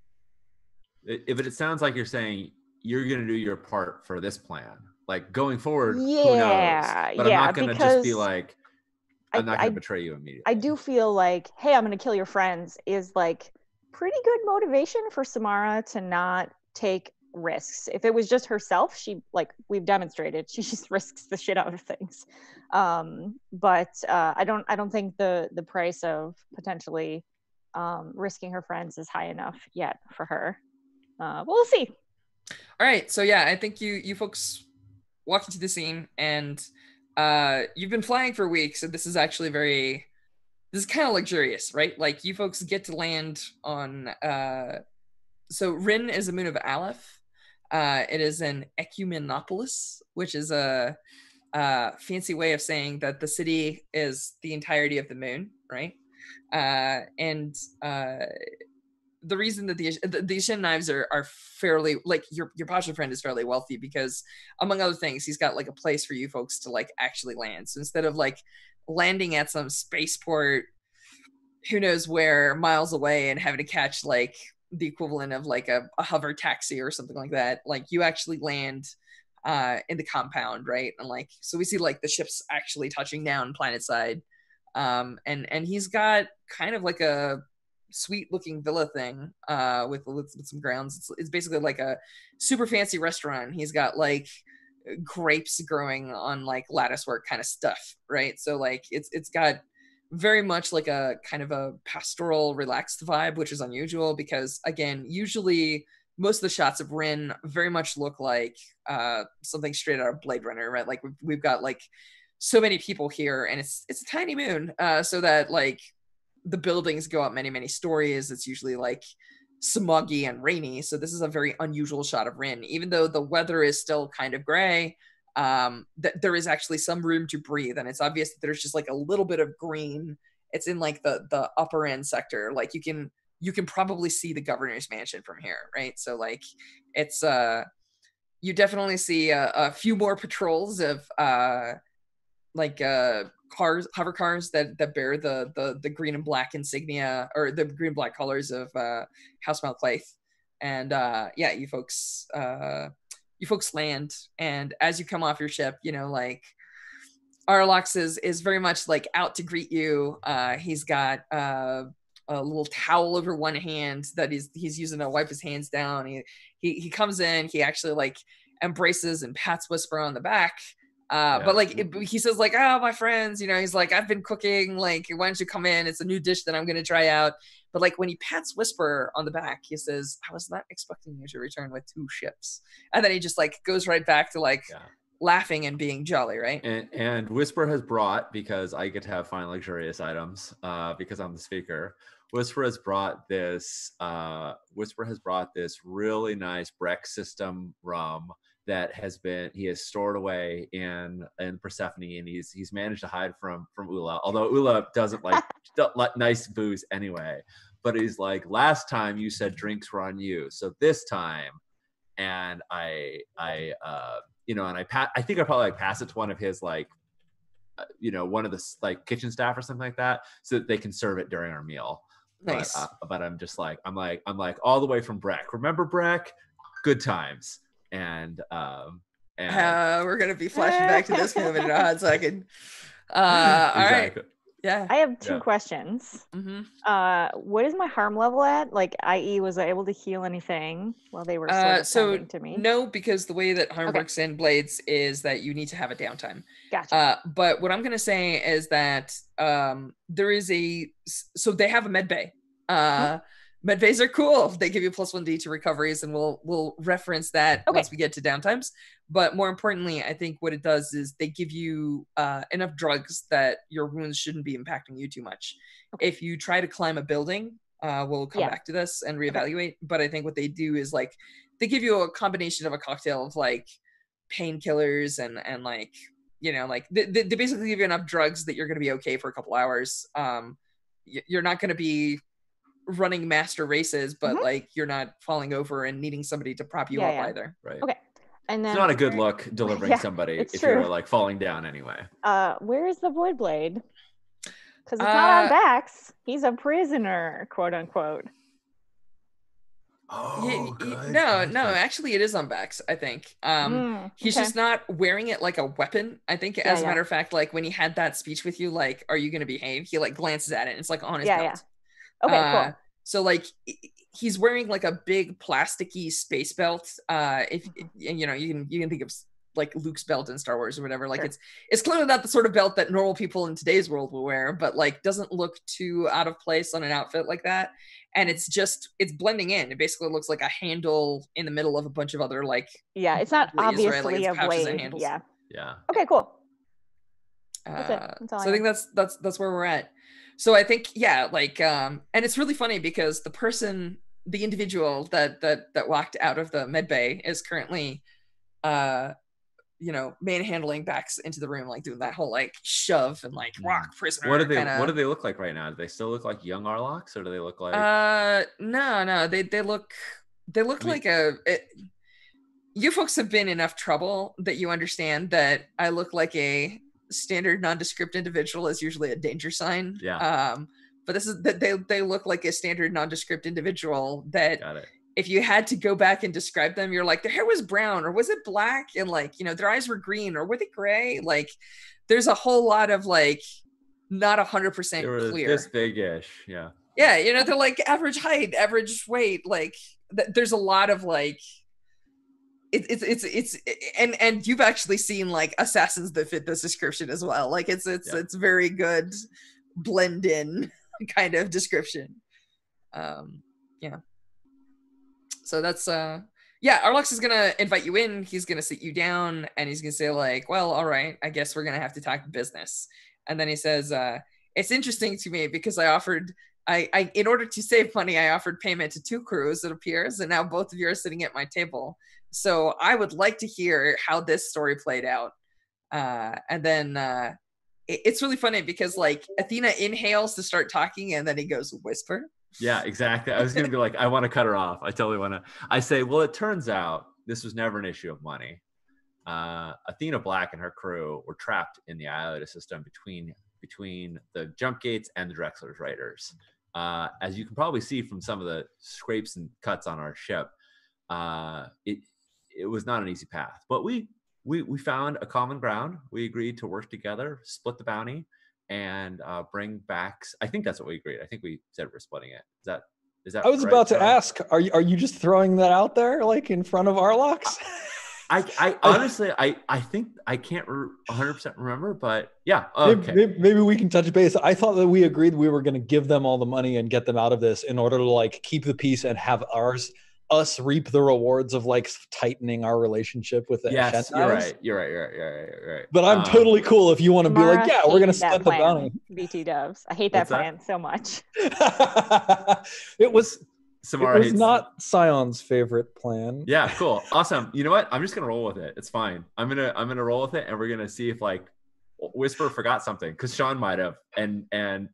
if it sounds like you're saying you're going to do your part for this plan, like going forward, who knows? But I'm not going to just be like, I'm not going to betray you immediately. I do feel like, hey, I'm going to kill your friends is like pretty good motivation for Samara to not take risks. If it was just herself, she, like we've demonstrated, she just risks the shit out of things. But I don't think the price of potentially risking her friends is high enough yet for her. We'll see. All right, so yeah, I think you folks walk into the scene, and you've been flying for weeks, and this is actually this is kind of luxurious, right? Like you folks get to land on so Rin is a moon of Aleph. It is an ecumenopolis, which is a fancy way of saying that the city is the entirety of the moon, right? And the reason that the Shin knives are fairly, like your Pasha friend is fairly wealthy because, among other things, he's got like a place for you folks to like actually land. So instead of like landing at some spaceport, who knows where, miles away, and having to catch like the equivalent of like a hover taxi or something like that, like you actually land in the compound, right? And like, so we see like the ships actually touching down planet side, and he's got kind of like a sweet looking villa thing with some grounds. It's basically like a super fancy restaurant. He's got like grapes growing on like lattice work kind of stuff, right? So like it's got very much like a kind of a pastoral, relaxed vibe, which is unusual because, again, usually most of the shots of Rin very much look like something straight out of Blade Runner, right? Like we've got like so many people here, and it's a tiny moon, so that like the buildings go up many, many stories. It's usually like smoggy and rainy, so this is a very unusual shot of Rin. Even though the weather is still kind of gray, that there is actually some room to breathe, and it's obvious that there's just like a little bit of green it's in like the upper end sector. Like you can probably see the governor's mansion from here, right? So like it's you definitely see a few more patrols of cars, hover cars that bear the green and black insignia, or the green and black colors of House Malclaith. And yeah, you folks land, and as you come off your ship, you know, like Arlox is very much like out to greet you. He's got a little towel over one hand that he's using to wipe his hands down. He comes in, he actually like embraces and pats Whisper on the back. But like he says like, oh, my friends, you know, he's like, I've been cooking, like, why don't you come in? It's a new dish that I'm going to try out. But like when he pats Whisper on the back, he says, I was not expecting you to return with 2 ships. And then he just like goes right back to like laughing and being jolly, right? And Whisper has brought, because I get to have fine luxurious items because I'm the speaker. Whisper has brought this really nice Breck system rum that he has stored away in Persephone, and he's managed to hide from Ula, although Ula doesn't like nice booze anyway. But he's like, last time you said drinks were on you, so this time, and I think I probably like pass it to one of his like one of the like kitchen staff or something like that, so that they can serve it during our meal. Nice. But I'm just like I'm like all the way from Breck. Remember Breck? Good times. And we're gonna be flashing back to this moment in a hot second. All exactly. right. Yeah. I have 2 questions. Mm-hmm. What is my harm level at? Like, i.e., was I able to heal anything while they were sort of tending to me? No, because the way that harm works in Blades is that you need to have a downtime. Gotcha. But what I'm gonna say is that there is so they have a med bay. Med bays are cool. They give you +1d to recoveries, and we'll reference that once we get to downtimes. But more importantly, I think what it does is they give you enough drugs that your wounds shouldn't be impacting you too much. If you try to climb a building, we'll come back to this and reevaluate. But I think what they do is like they give you a combination of a cocktail of like painkillers and like, you know, like they basically give you enough drugs that you're going to be okay for a couple hours. You're not going to be running master races, but like you're not falling over and needing somebody to prop you up either. Right. Okay. And then it's not a good look delivering somebody if you're like falling down anyway. Where is the Void Blade? Because it's not on Bax. He's a prisoner, quote unquote. Oh, no, actually it is on Bax, I think. He's just not wearing it like a weapon. I think as a matter of fact, like when he had that speech with you, like, are you gonna behave? He like glances at it and it's like on his belt. Okay, cool. So like he's wearing like a big plasticky space belt. If you know, you can think of like Luke's belt in Star Wars or whatever. Like it's clearly not the sort of belt that normal people in today's world will wear, but like doesn't look too out of place on an outfit like that. And it's blending in. It basically looks like a handle in the middle of a bunch of other like it's not obviously a blade. Yeah. Okay, cool. That's it. That's all I think that's where we're at. So I think, and it's really funny because the individual that walked out of the med bay is currently, manhandling Bax into the room, like doing that whole like shove and like rock prisoner. What do they look like right now? Do they still look like young Arlox, or do they look like? No, they look like you folks have been in enough trouble that you understand that I look like a standard nondescript individual is usually a danger sign. But this is that they look like a standard nondescript individual that if you had to go back and describe them, you're like, their hair was brown, or was it black, and like, you know, their eyes were green, or were they gray? Like there's a whole lot of like not 100% clear. This big-ish. They're like average height, average weight, like there's a lot of like it's and you've actually seen like assassins that fit this description as well. Like it's very good blend in kind of description. So that's Arlox is gonna invite you in. He's gonna sit you down and he's gonna say like, well, all right, I guess we're gonna have to talk business. And then he says, it's interesting to me because I in order to save money, I offered payment to 2 crews, it appears, and now both of you are sitting at my table. So I would like to hear how this story played out. And then it's really funny because like Athena inhales to start talking and then he goes whisper. Yeah, exactly. I was going to be like, I want to cut her off. I totally want to. I say, well, it turns out this was never an issue of money. Athena Black and her crew were trapped in the Iota system between the jump gates and the Drexler's Raiders. As you can probably see from some of the scrapes and cuts on our ship, it was not an easy path. But we found a common ground. We agreed to work together, split the bounty, and bring back. I think that's what we agreed. I think we said we're splitting it. Is that? I was right, about to Charlie? ask, are you just throwing that out there like in front of Arlox? I honestly, I think I can't 100% remember, but yeah. Okay. Maybe we can touch base. I thought that we agreed we were going to give them all the money and get them out of this in order to like keep the peace and have us reap the rewards of like tightening our relationship with the Yes, Shentais. you're right. But I'm totally cool if you want to be like, Mara yeah, we're going to hated that split the plan, bounty. BT Dubs. I hate that What's that? plan so much. It was Samara hates not Scion's favorite plan. Yeah, cool. Awesome. You know what? I'm just gonna roll with it. It's fine. I'm gonna roll with it, and we're gonna see if like Whisper forgot something, because Sean might have. And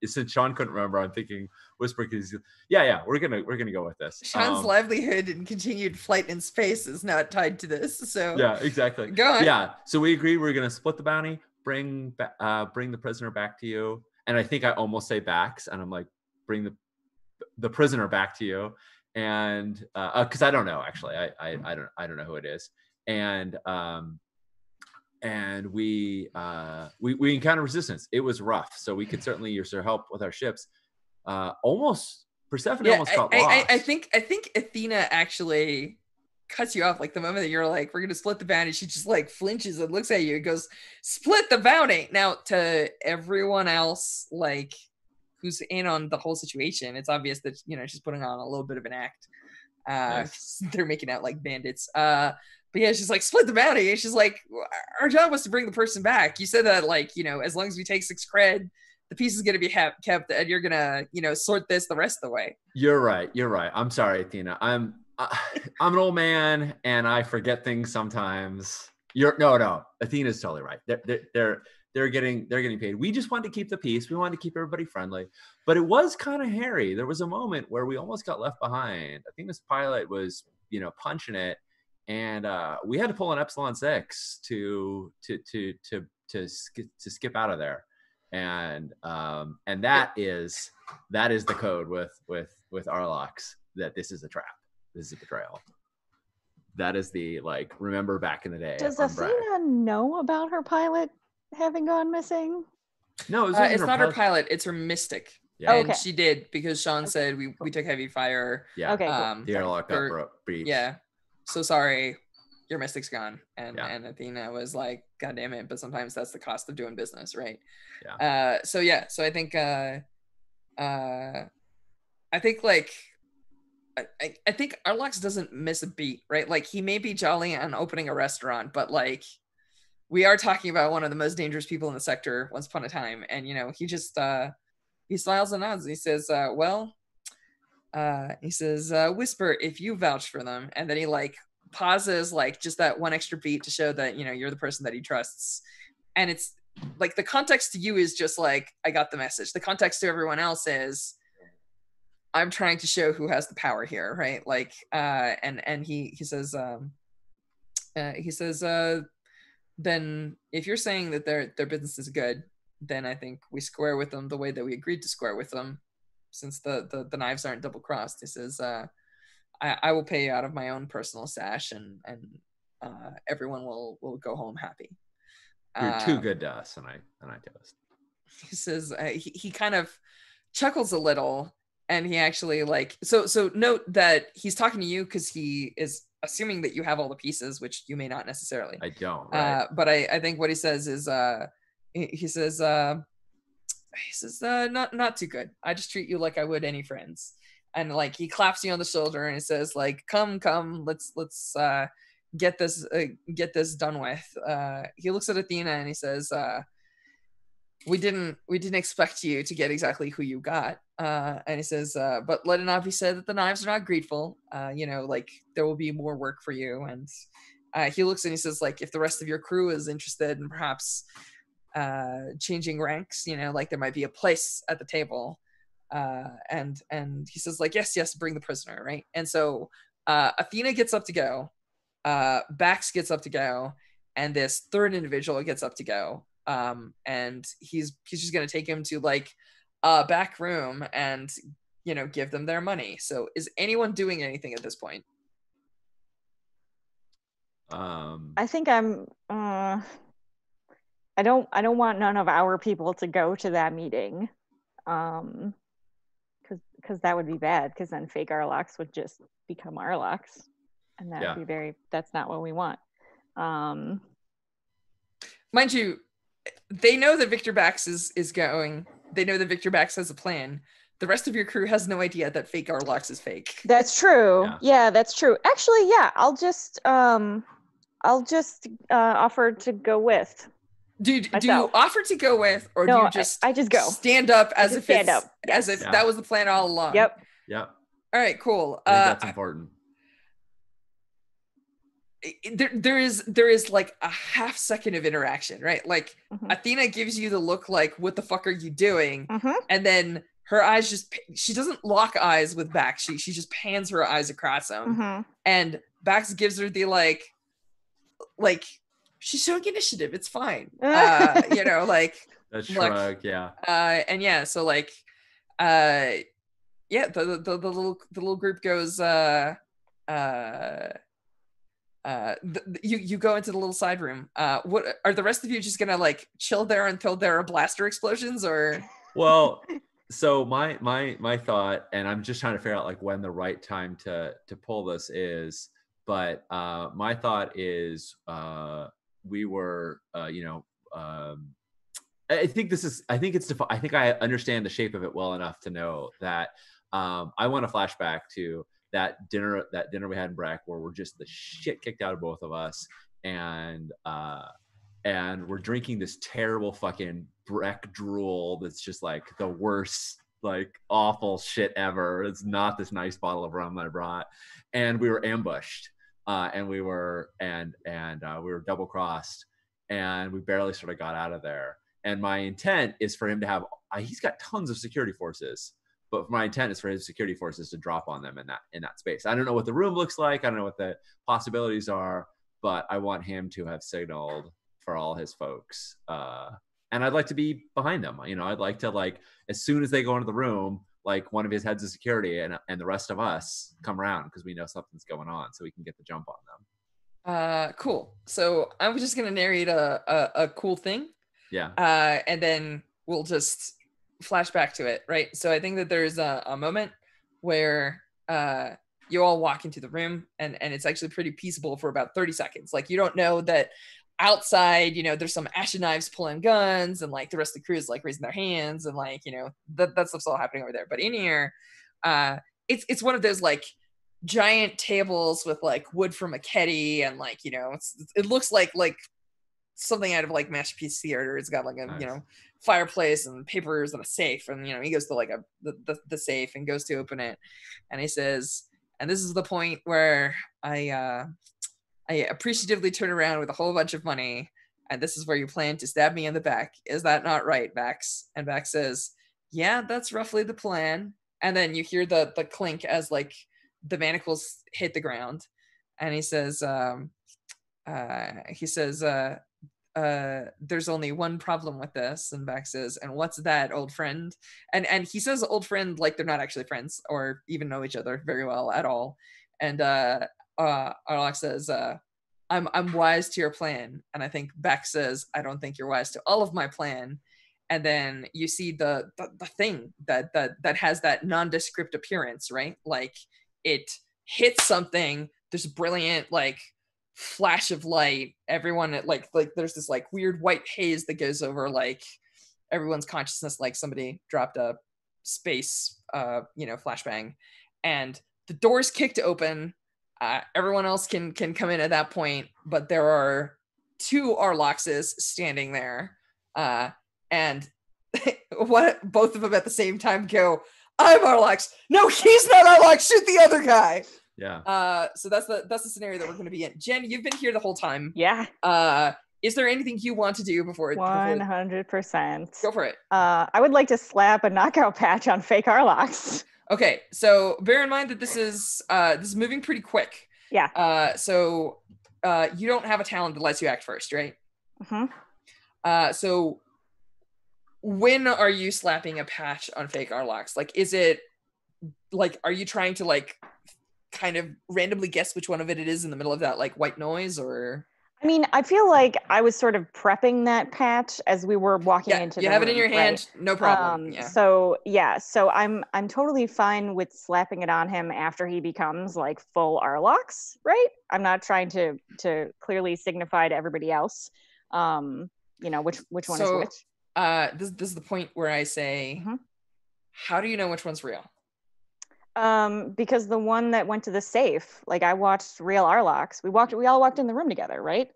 since Sean couldn't remember, I'm thinking Whisper, because we're gonna go with this. Sean's livelihood and continued flight in space is not tied to this. So yeah, exactly. Go on. Yeah. So we agreed we're gonna split the bounty, bring the prisoner back to you. And I think I almost say backs, and I'm like, bring the prisoner back to you. And because I don't know, actually, I don't know who it is. And we encountered resistance. It was rough, so we could certainly use your help with our ships. Persephone almost got lost. I think Athena actually cuts you off. Like the moment that you're like, we're gonna split the bounty, she just like flinches and looks at you and goes, split the bounty. Now to everyone else, like who's in on the whole situation, it's obvious that she's putting on a little bit of an act. Nice. They're making out like bandits. But yeah, she's like, split the bounty. And she's like, our job was to bring the person back. You said that, like, as long as we take 6 cred, the piece is going to be kept, and you're going to, sort this the rest of the way. You're right. I'm sorry, Athena. I'm an old man and I forget things sometimes. No. Athena's totally right. They're getting paid. We just wanted to keep the peace. We wanted to keep everybody friendly, but it was kind of hairy. There was a moment where we almost got left behind. I think this pilot was, punching it, and we had to pull an Epsilon 6 to skip out of there. And that is the code with Arlox, that this is a trap. This is a betrayal. That is the, like, remember back in the day. Does Athena know about her pilot having gone missing? No, it's not her pilot. It's her mystic. Yeah. And she did, because Sean said we took heavy fire. Yeah. Okay. Cool. The airlock got breached. Yeah. So sorry, your mystic's gone. And Yeah. and Athena was like, God damn it! But sometimes that's the cost of doing business, right? Yeah. So I think I think Arlox doesn't miss a beat, right? Like, he may be jolly on opening a restaurant, but like, we are talking about one of the most dangerous people in the sector once upon a time. And, he just, he smiles and nods. And he says, Whisper, if you vouch for them. And then he like pauses, like just that one extra beat to show that, you're the person that he trusts. And it's like, the context to you is just like, I got the message. The context to everyone else is, I'm trying to show who has the power here, right? Like, and he says, then if you're saying that their business is good, then I think we square with them the way that we agreed to square with them, since the knives aren't double crossed. He says, I will pay you out of my own personal stash, and everyone will go home happy. You're too good to us, and I toast. He says, he kind of chuckles a little. And he actually, like, so note that he's talking to you because he is assuming that you have all the pieces, which you may not necessarily. I don't. Right? But I think what he says is, he says, not too good. I just treat you like I would any friends. And like, he claps you on the shoulder and he says, like, come, let's get this done with. He looks at Athena and he says, we didn't expect you to get exactly who you got. And he says, but let it not be said that the knives are not grateful. Like, there will be more work for you. And he looks and he says, like, if the rest of your crew is interested in perhaps changing ranks, like there might be a place at the table. And he says like, yes, bring the prisoner, right? And so Athena gets up to go, Bax gets up to go, and this third individual gets up to go. And he's just gonna take him to like a back room and give them their money. So is anyone doing anything at this point? I think I'm I don't want none of our people to go to that meeting. Because that would be bad, because then fake Arlocks would just become Arlocks, and that would be that's not what we want. Mind you, they know that Victor Bax is going. They know that Victor Bax has a plan. The rest of your crew has no idea that fake Arlocks is fake. That's true. Yeah, that's true. Actually, yeah, I'll just offer to go with. Do you offer to go with, or no, do you just I just go stand up as if that was the plan all along? Yep. Yeah. All right, cool. I think that's important. There is like a half second of interaction, right? Like Athena gives you the look like, what the fuck are you doing? And then her eyes she doesn't lock eyes with Bax. She just pans her eyes across him. And Bax gives her the like she's showing initiative. It's fine. Like that shrug, and yeah, so like the little group goes you go into the little side room. What are the rest of you just gonna like chill there until there are blaster explosions, or? Well, so my thought, and I'm just trying to figure out like when the right time to pull this is, but my thought is we were I think I understand the shape of it well enough to know that I want to flash back to that dinner we had in Breck, where we're just the shit kicked out of both of us, and we're drinking this terrible fucking Breck drool that's just like the worst, like awful shit ever. It's not this nice bottle of rum that I brought, and we were ambushed, and we were double crossed, and we barely sort of got out of there. And my intent is for him to have he's got tons of security forces. But my intent is for his security forces to drop on them in that space. I don't know what the room looks like. I don't know what the possibilities are, but I want him to have signaled for all his folks. And I'd like to be behind them. I'd like to, like, as soon as they go into the room, like one of his heads of security and the rest of us come around, because we know something's going on, so we can get the jump on them. Cool. So I'm just going to narrate a cool thing. Yeah. And then we'll just flash back to it, right? So I think that there's a moment where you all walk into the room, and it's actually pretty peaceable for about 30 seconds. Like, you don't know that outside, there's some ashen knives pulling guns, and like the rest of the crew is like raising their hands, and like, that stuff's all happening over there. But in here, it's one of those like giant tables with like wood from a keddy, and like, it looks like something out of like Masterpiece Theater. It's got like a nice. Fireplace and papers and a safe, and he goes to like the safe and goes to open it, and he says, and this is the point where I appreciatively turn around with a whole bunch of money, and this is where you plan to stab me in the back. Is that not right, Bax? And Bax says, yeah, that's roughly the plan. And then you hear the clink as like the manacles hit the ground, and he says there's only one problem with this. And Bax says, and what's that, old friend? And he says old friend like they're not actually friends or even know each other very well at all. And Arlok says, I'm wise to your plan. And I think Bax says, I don't think you're wise to all of my plan. And then you see the thing that has that nondescript appearance, right? Like, it hits something, there's a brilliant like flash of light, everyone like there's this like weird white haze that goes over like everyone's consciousness, like somebody dropped a space flashbang, and the doors kicked open. Everyone else can come in at that point, but there are two Arloxes standing there, and both of them at the same time go, I'm Arlox. No, he's not Arlox. Shoot the other guy. Yeah. So that's the scenario that we're going to be in. Jen, you've been here the whole time. Yeah. is there anything you want to do before 100%. Go for it. I would like to slap a knockout patch on fake Arlox. Okay, so bear in mind that this is moving pretty quick. Yeah. So you don't have a talent that lets you act first, right? Mm-hmm. So when are you slapping a patch on fake Arlox? Like, is it like, are you trying to like kind of randomly guess which one of it is in the middle of that like white noise, or? I mean, I feel like I was sort of prepping that patch as we were walking into the room. You have it in your hand, right? no problem. So I'm totally fine with slapping it on him after he becomes like full Arlox, right? I'm not trying to clearly signify to everybody else, which one is which. This is the point where I say, how do you know which one's real? Because the one that went to the safe, like I watched real Arlox. We all walked in the room together, right?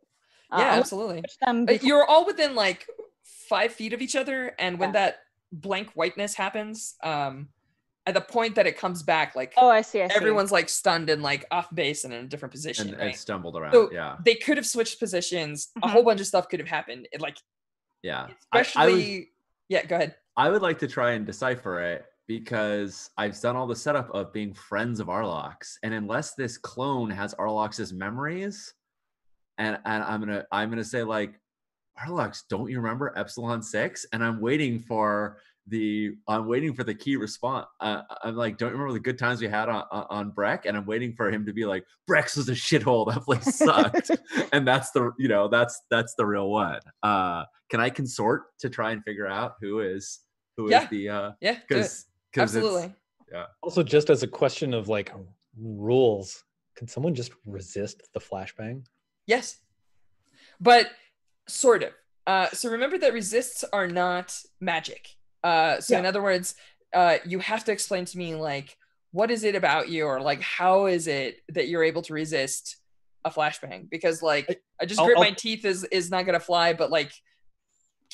Yeah, absolutely. You're all within like 5 feet of each other, and when that blank whiteness happens, at the point that it comes back, like I see. Everyone's like stunned and like off base and in a different position, right? And stumbled around. So yeah, they could have switched positions. A whole bunch of stuff could have happened. Especially. Go ahead. I would like to try and decipher it, because I've done all the setup of being friends of Arlox, and unless this clone has Arlox's memories, and I'm gonna say like, Arlox, don't you remember Epsilon 6? And I'm waiting for the key response. I'm like, don't you remember the good times we had on Breck? And I'm waiting for him to be like, Breck's was a shithole. That place sucked. And that's the real one. Can I consort to try and figure out who is the because absolutely. Also, just as a question of like rules, can someone just resist the flashbang? Yes, but sort of. So remember that resists are not magic. In other words, you have to explain to me like, what is it about you, or like how is it that you're able to resist a flashbang? Because like I just grit my teeth is not gonna fly, but like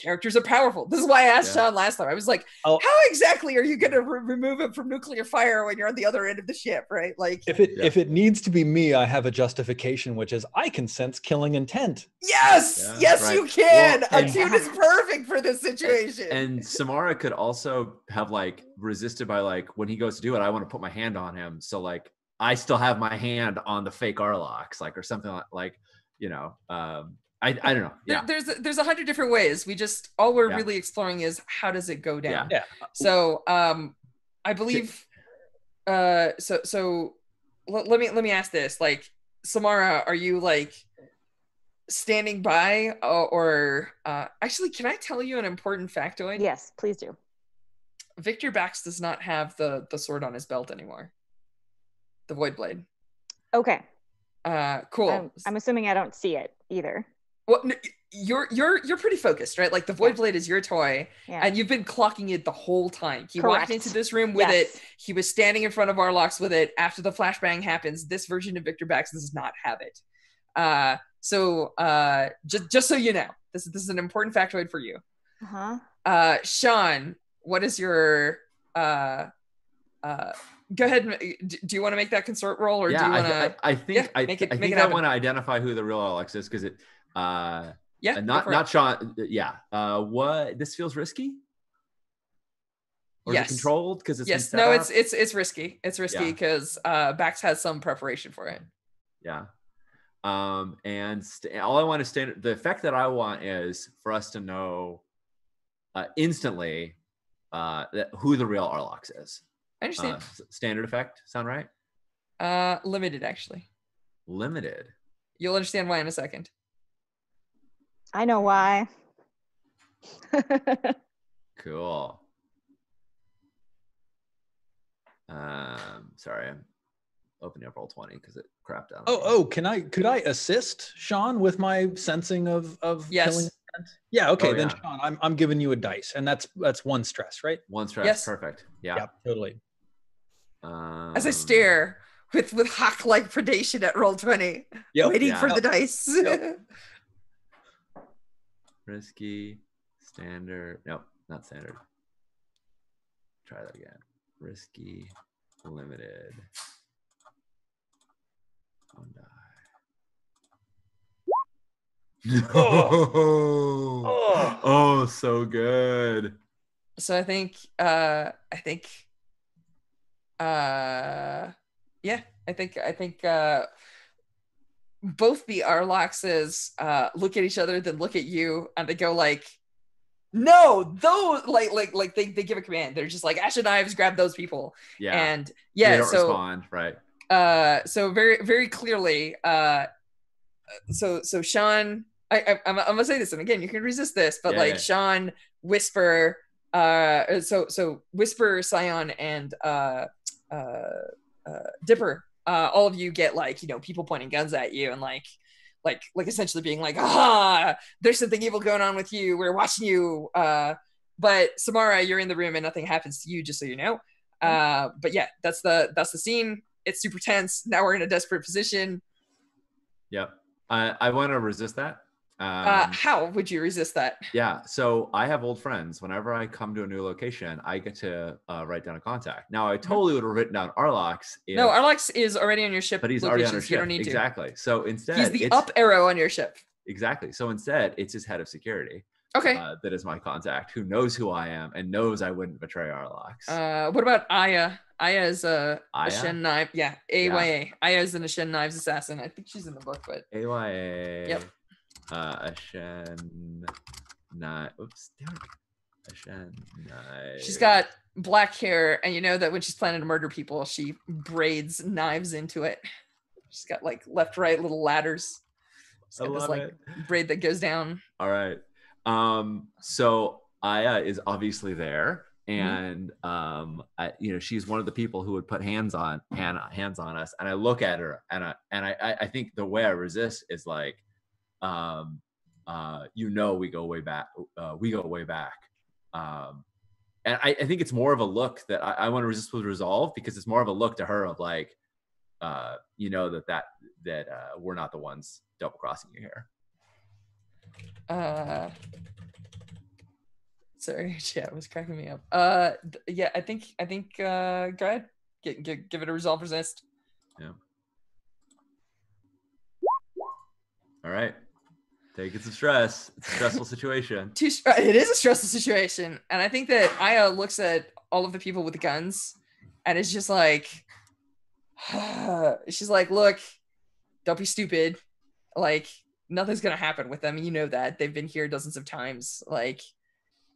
characters are powerful. This is why I asked Sean last time. I was like, how exactly are you going to remove him from nuclear fire when you're on the other end of the ship, right? Like, if it needs to be me, I have a justification, which is I can sense killing intent. Yes, right. You can. Attune is perfect for this situation. And Samara could also have like resisted by like, when he goes to do it, I want to put my hand on him. So like, I still have my hand on the fake Arlox, like, or something like I don't know. Yeah. There's 100 different ways. We're really exploring is how does it go down? Yeah. So I believe so let me ask this. Like, Samara, are you like standing by or actually, can I tell you an important factoid? Yes, please do. Victor Bax does not have the sword on his belt anymore. The Void Blade. Okay. Cool. I'm assuming I don't see it either. Well, you're pretty focused, right? Like the Void Blade is your toy, and you've been clocking it the whole time. He walked into this room with it. He was standing in front of Arlox with it. After the flashbang happens, this version of Victor Bax does not have it. So just so you know, this is an important factoid for you. Sean, what is your go ahead. Do you want to make that consort roll, or do you want to? I think I want to identify who the real Arlox is, because it. Not Sean. What? This feels risky. Or is it controlled? Because it's it's risky. It's risky because Bax has some preparation for it. Yeah. And all I want to the effect that I want is for us to know instantly who the real Arlox is. I understand. Standard effect, sound right? Limited, actually. Limited. You'll understand why in a second. I know why. Cool. Sorry, I'm opening up Roll20 because it crapped out. Could I assist Sean with my sensing of killing intent? Yeah, okay, then Sean, I'm giving you a dice, and that's one stress, right? One stress, yes. Perfect. Yeah. Yep, totally. As I stare with hawk-like predation at Roll20, waiting for the dice. Yep. Risky, standard. Nope, not standard. Try that again. Risky, limited. One die. Oh, so good. So I think both the Arloxes look at each other, then look at you, and they go like, no, those like they give a command. They're just like, Ashen Knives, grab those people. Yeah. And They yeah, don't so respond, right? so very, very clearly, so Sean, I'm gonna say this, and again, you can resist this, but like Sean, Whisper, so Whisper, Scion, and Dipper, all of you get like, you know, people pointing guns at you and like essentially being like, there's something evil going on with you. We're watching you. But Samara, you're in the room and nothing happens to you, just so you know. But yeah, that's the scene. It's super tense. Now we're in a desperate position. Yep. I want to resist that. How would you resist that? Yeah, so I have old friends. Whenever I come to a new location, I get to write down a contact. Now, I totally would have written down Arlox. No, Arlox is already on your ship. But he's already on your ship. You don't need exactly. So instead, he's the up arrow on your ship. Exactly. So instead, it's his head of security. Okay. That is my contact, who knows who I am and knows I wouldn't betray Arlox. What about Aya? Aya is a Aya? Ashen Knife. Yeah, AYA. Aya is an Ashen Knives assassin. I think she's in the book, but AYA. Yep. Ashen Knife. Oops. Ashen Knife. She's got black hair, and you know that when she's planning to murder people, she braids knives into it. She's got like left, right little ladders. She's got this like braid that goes down. All right. So Aya is obviously there, and you know, she's one of the people who would put hands on us. And I look at her, and I think the way I resist is like, you know, we go way back. And I think it's more of a look that I want to resist with resolve, because it's more of a look to her of like, you know, that we're not the ones double crossing you here. Sorry, yeah, it was cracking me up. Yeah, I think go ahead, give it a resolve resist. Yeah. All right. Taking some stress. It's a stressful situation. It is a stressful situation, and I think that Aya looks at all of the people with the guns, and it's just like, she's like, look, don't be stupid. Like, nothing's gonna happen with them. You know that they've been here dozens of times. Like,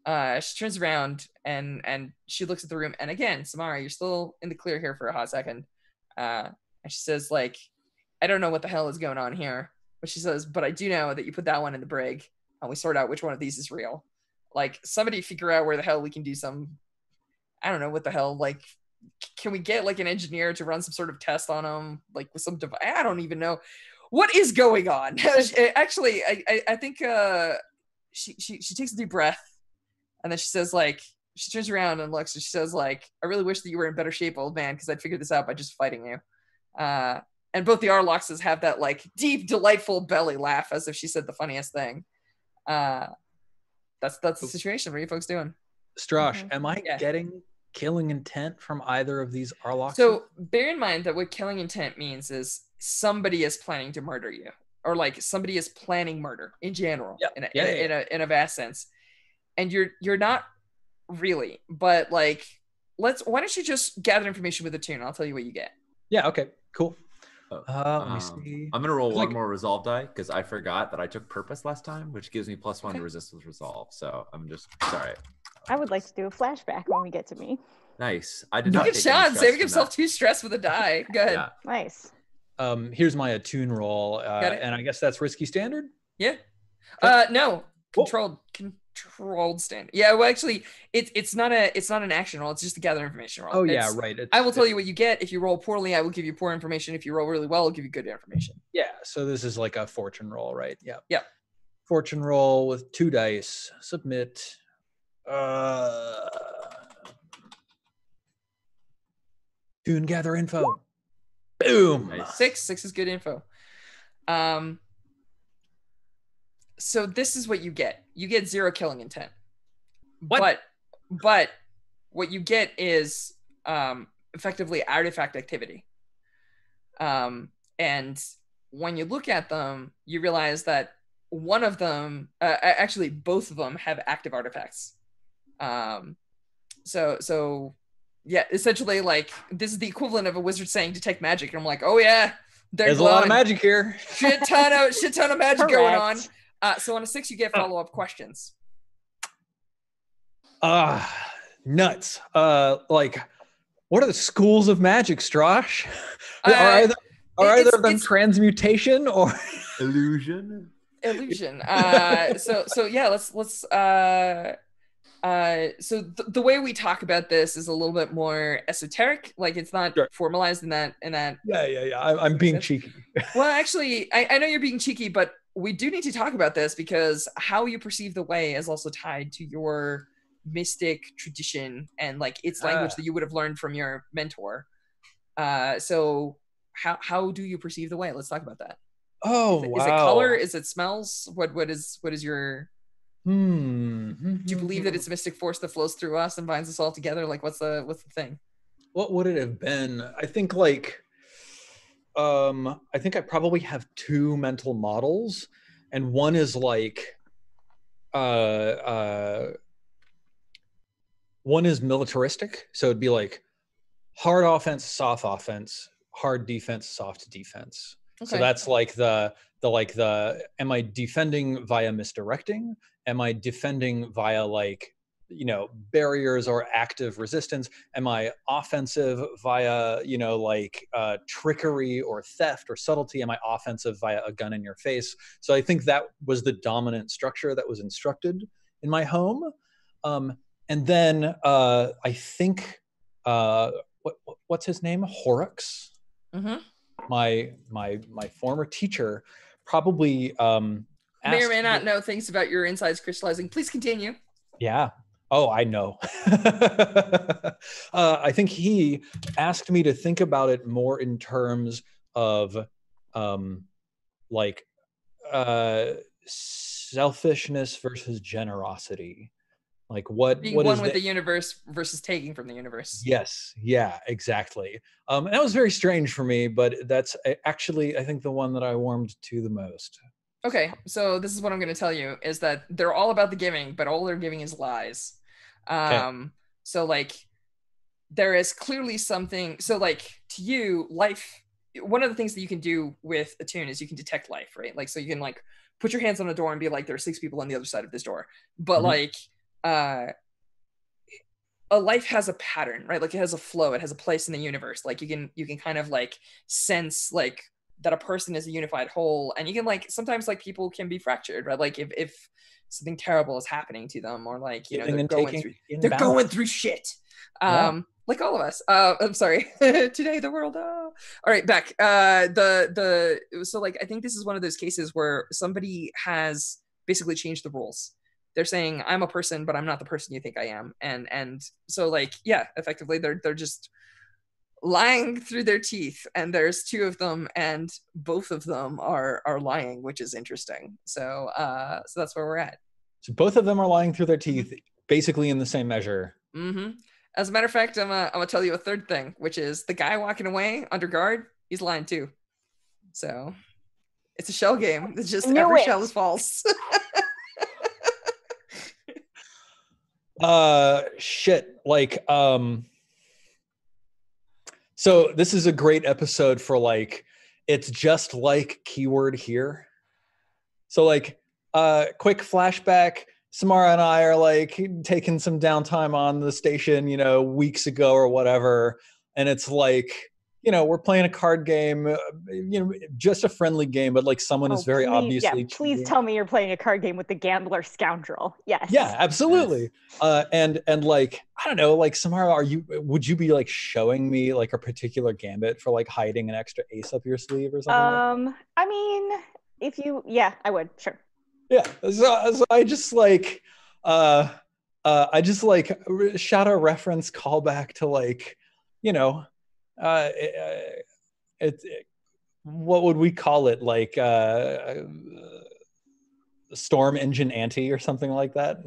she turns around and she looks at the room, and again, Samara, you're still in the clear here for a hot second. And she says, like, I don't know what the hell is going on here. But she says, but I do know that you put that one in the brig, and we sort out which one of these is real. Like, somebody figure out where the hell we can do some, I don't know what the hell, like, can we get like an engineer to run some sort of test on them, like with some device? I don't even know what is going on. Actually, I think she takes a deep breath, and then she says, like, she turns around and looks, and she says, like, I really wish that you were in better shape, old man, because I'd figured this out by just fighting you. And both the Arloxes have that like deep, delightful belly laugh, as if she said the funniest thing. That's the situation. What are you folks doing? Strash, am I getting killing intent from either of these Arloxes? So bear in mind that what killing intent means is somebody is planning to murder you, or like somebody is planning murder in general, in a vast sense. And you're not really, but like, why don't you just gather information with a tune? I'll tell you what you get. Yeah. Okay. Cool. Let me see. I'm gonna roll one more resolve die, because I forgot that I took purpose last time, which gives me +1 to resist with resolve. So I'm just sorry. I would like to do a flashback when we get to me. Nice. I did Look not at Sean saving himself 2 stress with a die. Good. Yeah. Nice. Here's my attune roll, and I guess that's risky standard. Yeah. No. Controlled standard. Yeah, well, actually, it's not an action roll. It's just a gather information roll. Oh yeah, right. I will tell you what you get. If you roll poorly, I will give you poor information. If you roll really well, I'll give you good information. Yeah. So this is like a fortune roll, right? Yeah. Yeah. Fortune roll with 2 dice. Submit. Tune gather info. Boom. Nice. 6 is good info. So this is what you get. You get 0 killing intent. What? But what you get is effectively artifact activity. And when you look at them, you realize that one of them, actually both of them have active artifacts. So yeah, essentially like this is the equivalent of a wizard saying detect magic, and I'm like, oh yeah, There's a lot of magic here. shit ton of magic going on. Correct. So on a 6 you get follow-up questions. Nuts. Like, what are the schools of magic, Strash? Are either of them transmutation or Illusion? So yeah, let's so the way we talk about this is a little bit more esoteric, like it's not formalized in that yeah. I'm being cheeky. Well, actually, I know you're being cheeky, but we do need to talk about this because how you perceive the way is also tied to your mystic tradition and like its language that you would have learned from your mentor. So how do you perceive the way? Let's talk about that. Oh, is it color? Is it smells? What is your do you believe that it's a mystic force that flows through us and binds us all together? Like what's the thing? What would it have been? I think like I think I probably have two mental models, and one is like one is militaristic, so it'd be like hard offense, soft offense, hard defense, soft defense. Okay. So that's like the am I defending via misdirecting? Am I defending via like, you know, barriers or active resistance? Am I offensive via, you know, like trickery or theft or subtlety? Am I offensive via a gun in your face? So I think that was the dominant structure that was instructed in my home. And then I think what's his name? Horrocks. Mm-hmm. My former teacher probably may or may not know things about your insides crystallizing. Please continue. Yeah. Oh, I know. I think he asked me to think about it more in terms of like selfishness versus generosity. Like what one with the universe versus taking from the universe. Yes. Yeah, exactly. And that was very strange for me, but that's actually, I think, the one that I warmed to the most. Okay, so this is what I'm going to tell you is that they're all about the giving, but all they're giving is lies. So like there is clearly something. So like to you, life. One of the things that you can do with Attune is you can detect life, right? Like so you can like put your hands on a door and be like, there are 6 people on the other side of this door, but like. A life has a pattern, right? Like it has a flow, it has a place in the universe. Like you can kind of like sense like that a person is a unified whole, and you can like sometimes like people can be fractured, right? Like if something terrible is happening to them, or like you know they're going through shit. Like all of us. I'm sorry. Today the world. All right, back. So like I think this is one of those cases where somebody has basically changed the rules. They're saying I'm a person, but I'm not the person you think I am, and so like yeah, effectively they're just lying through their teeth, and there's 2 of them, and both of them are lying, which is interesting. So so that's where we're at. So both of them are lying through their teeth, basically in the same measure. Mm-hmm. As a matter of fact, I'm gonna tell you a third thing, which is the guy walking away under guard. He's lying too. So it's a shell game. It's just every shell is false. Shit, like so this is a great episode for like it's just like keyword here. So like quick flashback, Samara and I are like taking some downtime on the station, you know, weeks ago or whatever, and it's like, you know, we're playing a card game, you know, just a friendly game, but like someone is very obviously. Yeah, please tell me you're playing a card game with the gambler scoundrel. Yes. Yeah, absolutely. And like, I don't know, like Samara, would you be like showing me like a particular gambit for like hiding an extra ace up your sleeve or something? Like I mean, I would, sure. Yeah. So I just like, shout out reference callback to like, you know, what would we call it, like Storm Engine Ante or something like that?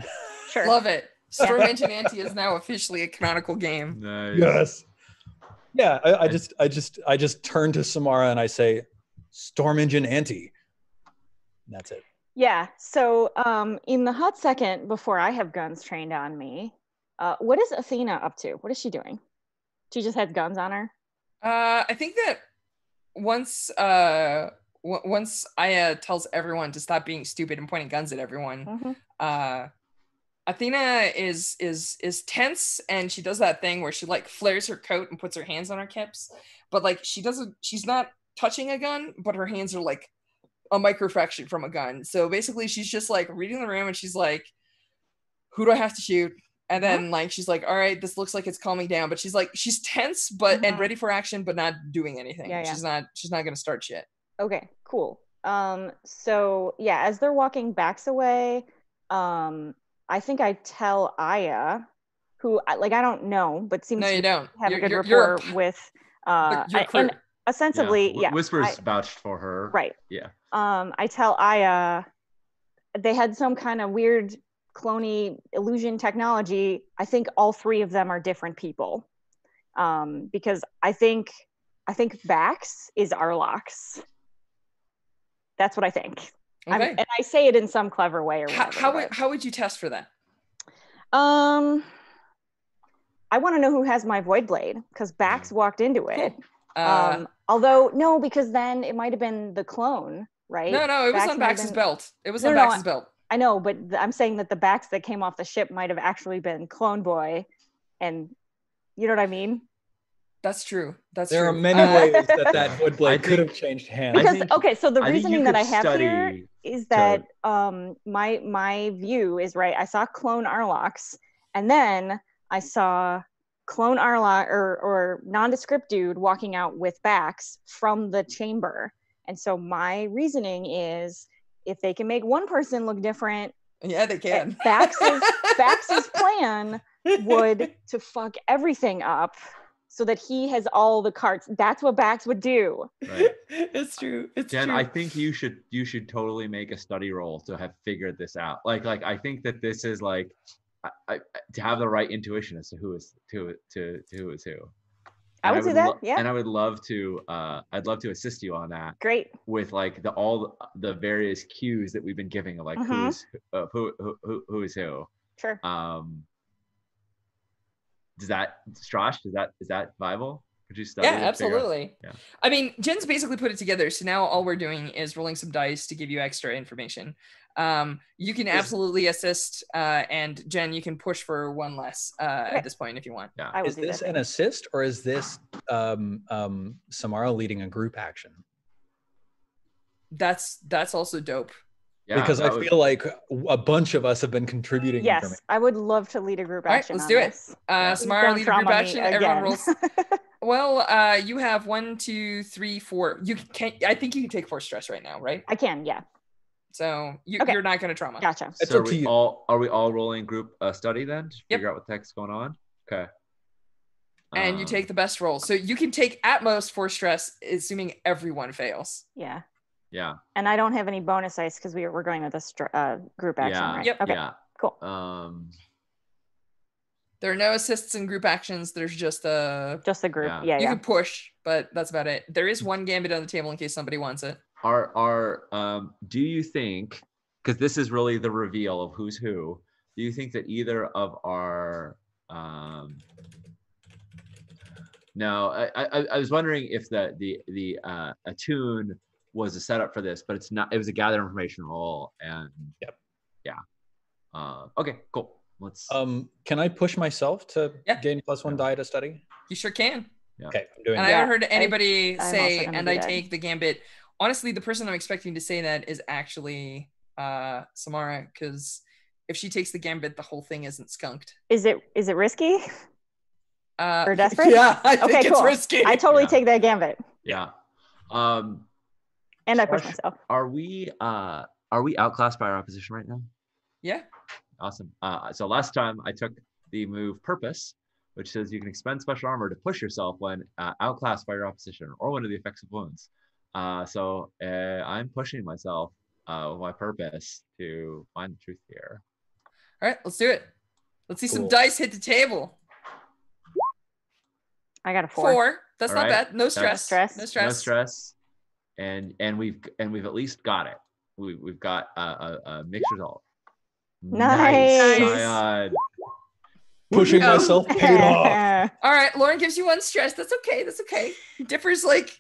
Sure. Love it. Storm Engine Ante is now officially a canonical game. Nice. Yes. Yeah, I just turn to Samara and I say, Storm Engine Ante. That's it. Yeah. So in the hot second before I have guns trained on me, what is Athena up to? What is she doing? She just has guns on her? I think that once once Aya tells everyone to stop being stupid and pointing guns at everyone, Mm-hmm. Athena is tense, and she does that thing where she like flares her coat and puts her hands on her hips, but like she's not touching a gun, but her hands are like a microfraction from a gun. So basically she's just like reading the room, and she's like, who do I have to shoot? And then like she's like, all right, this looks like it's calming down, but she's tense but and ready for action but not doing anything. Yeah, yeah. She's not gonna start shit. Okay, cool. So yeah, as they're walking backs away, I think I tell Aya, who I don't know, but seems No, to you don't. have a good You're rapport with your crew. and ostensibly, yeah. Whispers vouched for her. Right. Yeah. I tell Aya they had some kind of weird cloney illusion technology. I think all three of them are different people. Because I think Bax is Arlox. That's what I think. Okay. And I say it in some clever way or whatever. How would you test for that? I want to know who has my void blade, because Bax walked into it. Cool. Although no, because then it might have been the clone, right? No, it was on Bax's belt. It was on Bax's belt. I know, but I'm saying that the Bax that came off the ship might have actually been Clone Boy, and you know what I mean? That's true. There are many ways that wood blade could have changed hands. Because so the reasoning that I have here is that my view is right. I saw clone Arlox, and then I saw clone Arlox or nondescript dude walking out with Bax from the chamber. And so my reasoning is, if they can make one person look different, yeah, they can. Bax's plan would to fuck everything up, so that he has all the cards. That's what Bax would do. Right. It's true. It's Jen, true. I think you should totally make a study roll to have figured this out. Like I think that this is like to have the right intuition as to who is who. I would do that. Yeah. And I would love to. I'd love to assist you on that. Great. With like all the various cues that we've been giving, like who is who. Sure. Does that Strash? Is that viable? Could you study? Yeah, absolutely. Yeah. I mean, Jen's basically put it together. So now all we're doing is rolling some dice to give you extra information. You can absolutely assist, and Jen, you can push for one less at this point if you want. Yeah. Is this an assist, or is this Samara leading a group action? That's also dope. Yeah, because I feel like a bunch of us have been contributing. Yes, I would love to lead a group action. All right, let's do it. Samara, lead a group action. Everyone rolls. Well, you have 1, 2, 3, 4. You can. I think you can take 4 stress right now, right? I can. Yeah. So you're not going to trauma. Gotcha. So are we all rolling group study then to figure out what the heck's going on? Okay. And you take the best roll. So you can take at most 4 stress, assuming everyone fails. Yeah. Yeah. And I don't have any bonus dice because we're going with a group action, right? Yep. Okay. Yeah. Cool. There are no assists in group actions. There's just a group. Yeah. You can push, but that's about it. There is one gambit on the table in case somebody wants it. Do you think, because this is really the reveal of who's who, do you think that either of our no, I was wondering if the attune was a setup for this, but it's not. It was a gather information roll, and okay, cool. Let's. Can I push myself to gain +1 die to study? You sure can. Yeah. Okay, I'm doing. And that. I haven't heard anybody say, and I take the gambit. Honestly, the person I'm expecting to say that is actually Samara, because if she takes the gambit, the whole thing isn't skunked. Is it risky? Or desperate? Yeah, I think it's risky. I totally take that gambit. Yeah. And I push myself. Are we outclassed by our opposition right now? Yeah. Awesome. So last time I took the move Purpose, which says you can expend special armor to push yourself when outclassed by your opposition or one of the effects of wounds. So I'm pushing myself with my Purpose to find the truth here. All right, let's do it. Let's see some dice hit the table. I got a 4. That's not bad. No stress. No stress. No stress. And we've at least got it. we've got a mixed result. Nice. Scion. Pushing Oh. myself paid off. All right, Lauren gives you one stress. That's okay. That's okay. Dipper's like,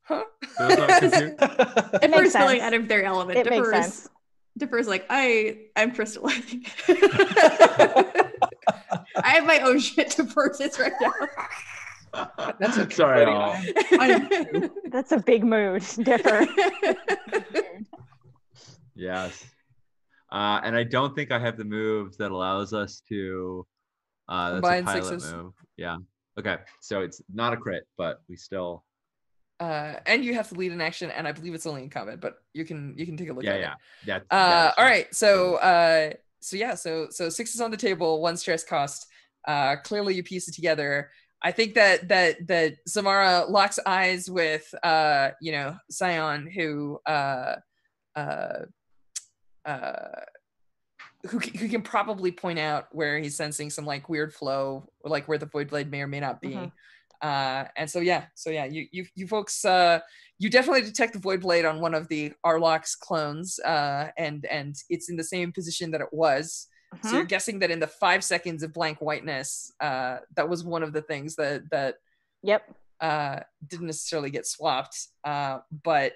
huh? Those aren't confused. It Dipper's makes feeling sense. out of their element. It makes sense. Dipper's like, I'm crystallizing. I have my own shit to process right now. That's okay. Sorry, buddy. all. That's a big mood, Dipper. Yes. And I don't think I have the move that allows us to that's a Combine pilot sixes. move. Yeah. Okay. So it's not a crit, but we still And you have to lead an action, and I believe it's only in combat, but you can take a look at it. Yeah. All right. So so 6 is on the table, 1 stress cost. Clearly you piece it together. I think that Samara locks eyes with Scion, who can probably point out where he's sensing some like weird flow, or like where the void blade may or may not be. And so you folks you definitely detect the void blade on one of the Arloc's clones, and it's in the same position that it was. So you're guessing that in the 5 seconds of blank whiteness, that was one of the things that Yep. didn't necessarily get swapped, but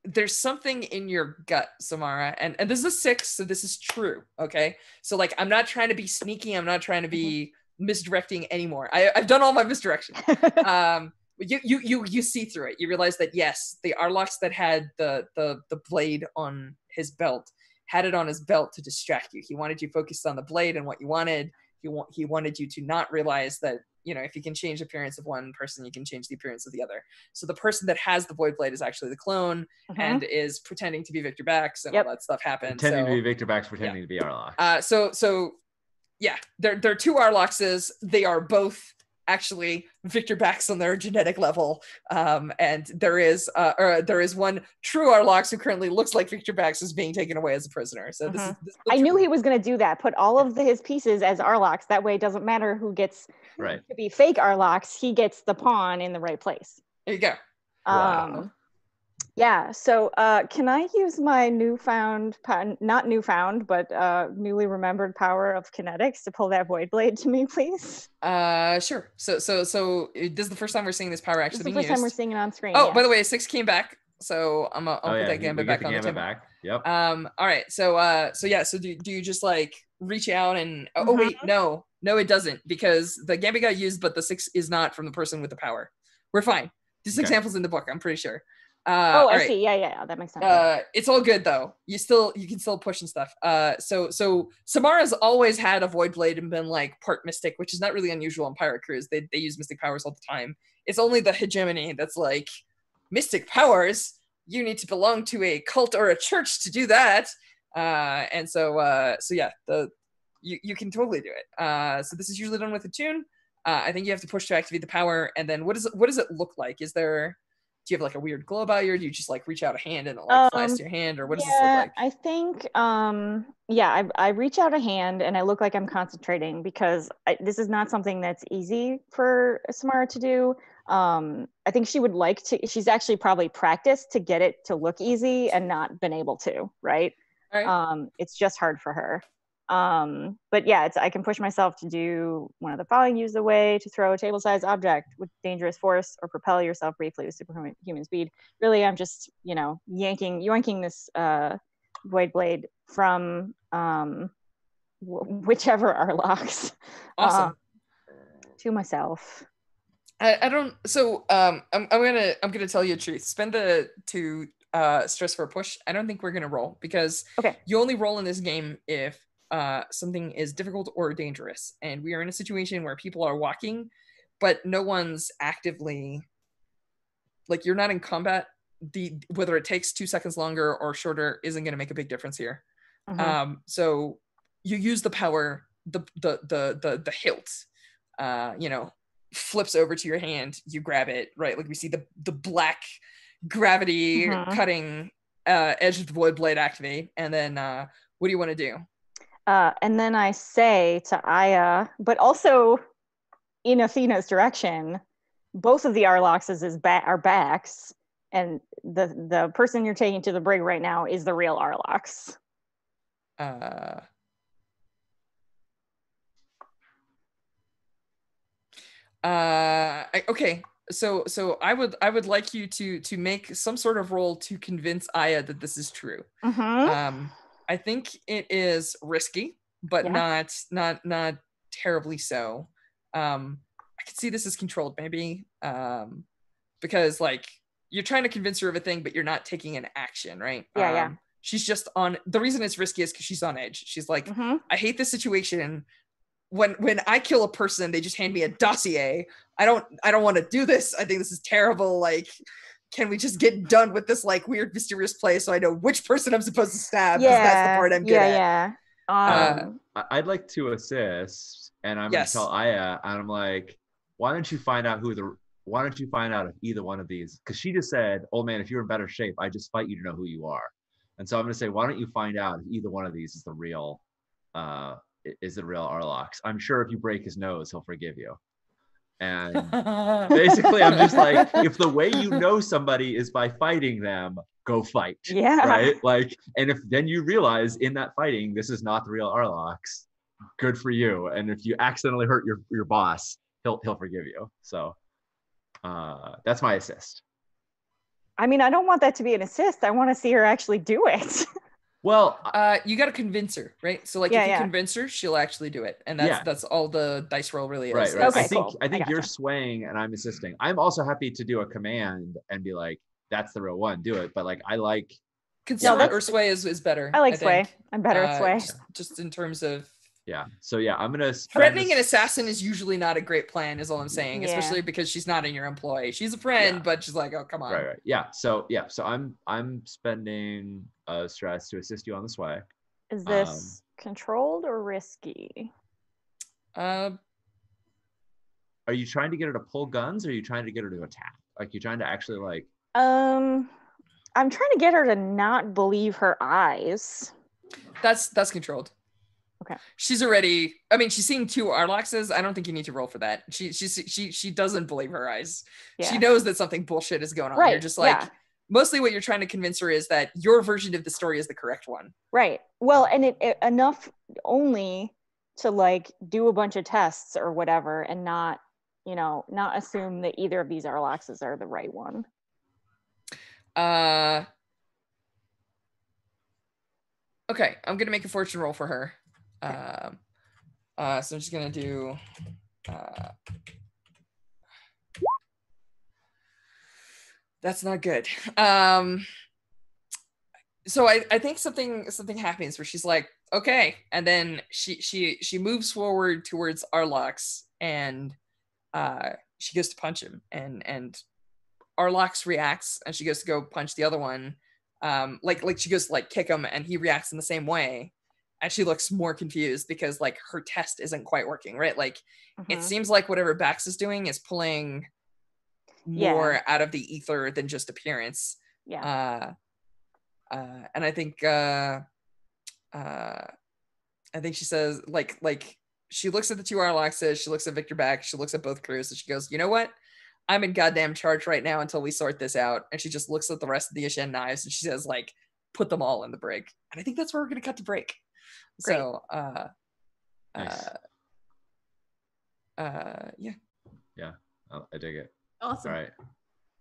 there's something in your gut, Samara, and this is a 6, so this is true. Okay, so like I'm not trying to be sneaky, I'm not trying to be misdirecting anymore. I've done all my misdirection. You see through it. You realize that yes, the Arlox that had the blade on his belt had it on his belt to distract you. He wanted you focused on the blade and what you wanted. He wanted you to not realize that, if you can change the appearance of one person, you can change the appearance of the other. So the person that has the void blade is actually the clone and is pretending to be Victor Bax, and all that stuff happened. Pretending to be Victor Bax, pretending to be Arlox. There are 2 Arloxes. They are both actually Victor Bax on their genetic level, and there is one true Arlox who currently looks like Victor Bax is being taken away as a prisoner. So this is I knew he was going to do that. Put all of his pieces as Arlox. That way, it doesn't matter who gets to be fake Arlox. He gets the pawn in the right place. There you go. Wow. Yeah. So, can I use my not newfound, but newly remembered power of kinetics to pull that void blade to me, please? Sure. So this is the first time we're seeing this power actually being used. This is the first time we're seeing it on screen. Oh, by the way, 6 came back. So I'll put that gambit back on the table. Yep. All right. So do you just like reach out and oh wait, no, it doesn't, because the gambit got used, but the 6 is not from the person with the power. We're fine. This example's in the book, I'm pretty sure. I see. Yeah, that makes sense. It's all good though. You can still push and stuff. So Samara's always had a void blade and been like part mystic, which is not really unusual in pirate crews. They use mystic powers all the time. It's only the hegemony that's like, mystic powers, you need to belong to a cult or a church to do that. You can totally do it. So this is usually done with a tune. I think you have to push to activate the power, and then what does it look like? Do you have like a weird glow about you, or do you just like reach out a hand and it like flies to your hand, or what does this look like? I think I reach out a hand and I look like I'm concentrating, because this is not something that's easy for Samara to do. I think she would like to, she's actually probably practiced to get it to look easy and not been able to, right? It's just hard for her. But yeah, I can push myself to do one of the following: use the way to throw a table-sized object with dangerous force, or propel yourself briefly with superhuman speed. Really, I'm just, yoinking this void blade from whichever Arlox. Awesome. To myself. I don't. So I'm gonna tell you the truth. Spend the 2 stress for a push. I don't think we're gonna roll, because you only roll in this game if something is difficult or dangerous, and we are in a situation where people are walking, but no one's actively, like, you're not in combat. Whether it takes 2 seconds longer or shorter isn't going to make a big difference here. So you use the power, the hilt, flips over to your hand. You grab it, right? Like we see the black gravity cutting edge of the void blade activate, and then what do you want to do? And then I say to Aya, but also in Athena's direction, both of the Arloxes are backs. and the person you're taking to the brig right now is the real Arlox. Okay. So I would like you to make some sort of roll to convince Aya that this is true. I think it is risky, but not terribly so. I could see this is controlled, maybe, because like you're trying to convince her of a thing, but you're not taking an action, right? Yeah. She's just on. The reason it's risky is because she's on edge. She's like, I hate this situation. When I kill a person, they just hand me a dossier. I don't want to do this. I think this is terrible. Like, can we just get done with this like weird mysterious play so I know which person I'm supposed to stab? Because that's the part I'm good at. I'd like to assist, and I'm gonna tell Aya, and I'm like, why don't you find out if either one of these, because she just said, "Oh man, if you're in better shape, I just fight you to know who you are." And so I'm gonna say, why don't you find out if either one of these is the real Arlox? I'm sure if you break his nose, he'll forgive you. And basically, I'm just like, if the way you know somebody is by fighting them, go fight. Yeah. Right? Like, and if then you realize in that fighting, this is not the real Arlox, good for you. And if you accidentally hurt your boss, he'll forgive you. So that's my assist. I mean, I don't want that to be an assist. I want to see her actually do it. Well, you got to convince her, right? So like, if you convince her, she'll actually do it, and that's all the dice roll really is. Right. Okay, I think you're swaying and I'm assisting. I'm also happy to do a command and be like, "That's the real one, do it." But like, I like consent or sway is better. I like sway. I'm better at sway. Just in terms of So I'm gonna threatening an assassin is usually not a great plan, is all I'm saying, especially because she's not in your employ. She's a friend, but she's like, oh, come on. Right. So I'm spending stress to assist you on this way. Is this controlled or risky? Are you trying to get her to pull guns, or are you trying to get her to attack? Like, you're trying to actually like I'm trying to get her to not believe her eyes. That's controlled. Okay. She's already. I mean, she's seeing two Arloxes. I don't think you need to roll for that. She doesn't believe her eyes. Yeah. She knows that something bullshit is going on. Right. You're just like, mostly what you're trying to convince her is that your version of the story is the correct one. Right. Well, and it enough only to like do a bunch of tests or whatever, and not assume that either of these Arloxes are the right one. Okay, I'm gonna make a fortune roll for her. So I'm just gonna do that's not good. So I think something happens where she's like, okay, and then she moves forward towards Arlox, and she goes to punch him, and Arlox reacts, and she goes to go punch the other one. Like she goes to like kick him, and he reacts in the same way. And she looks more confused because like her test isn't quite working, right? Like it seems like whatever Bax is doing is pulling more out of the ether than just appearance. And I think she says like she looks at the two Arloxes, she looks at Victor Bax, she looks at both crews, and she goes, you know what? I'm in goddamn charge right now until we sort this out. And she just looks at the rest of the Ashen knives, and she says, like, put them all in the brig. And I think that's where we're gonna cut the break. Great. So nice. Yeah. I dig it. Awesome. All right.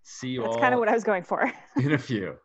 See you all. That's kind of what I was going for. In a few.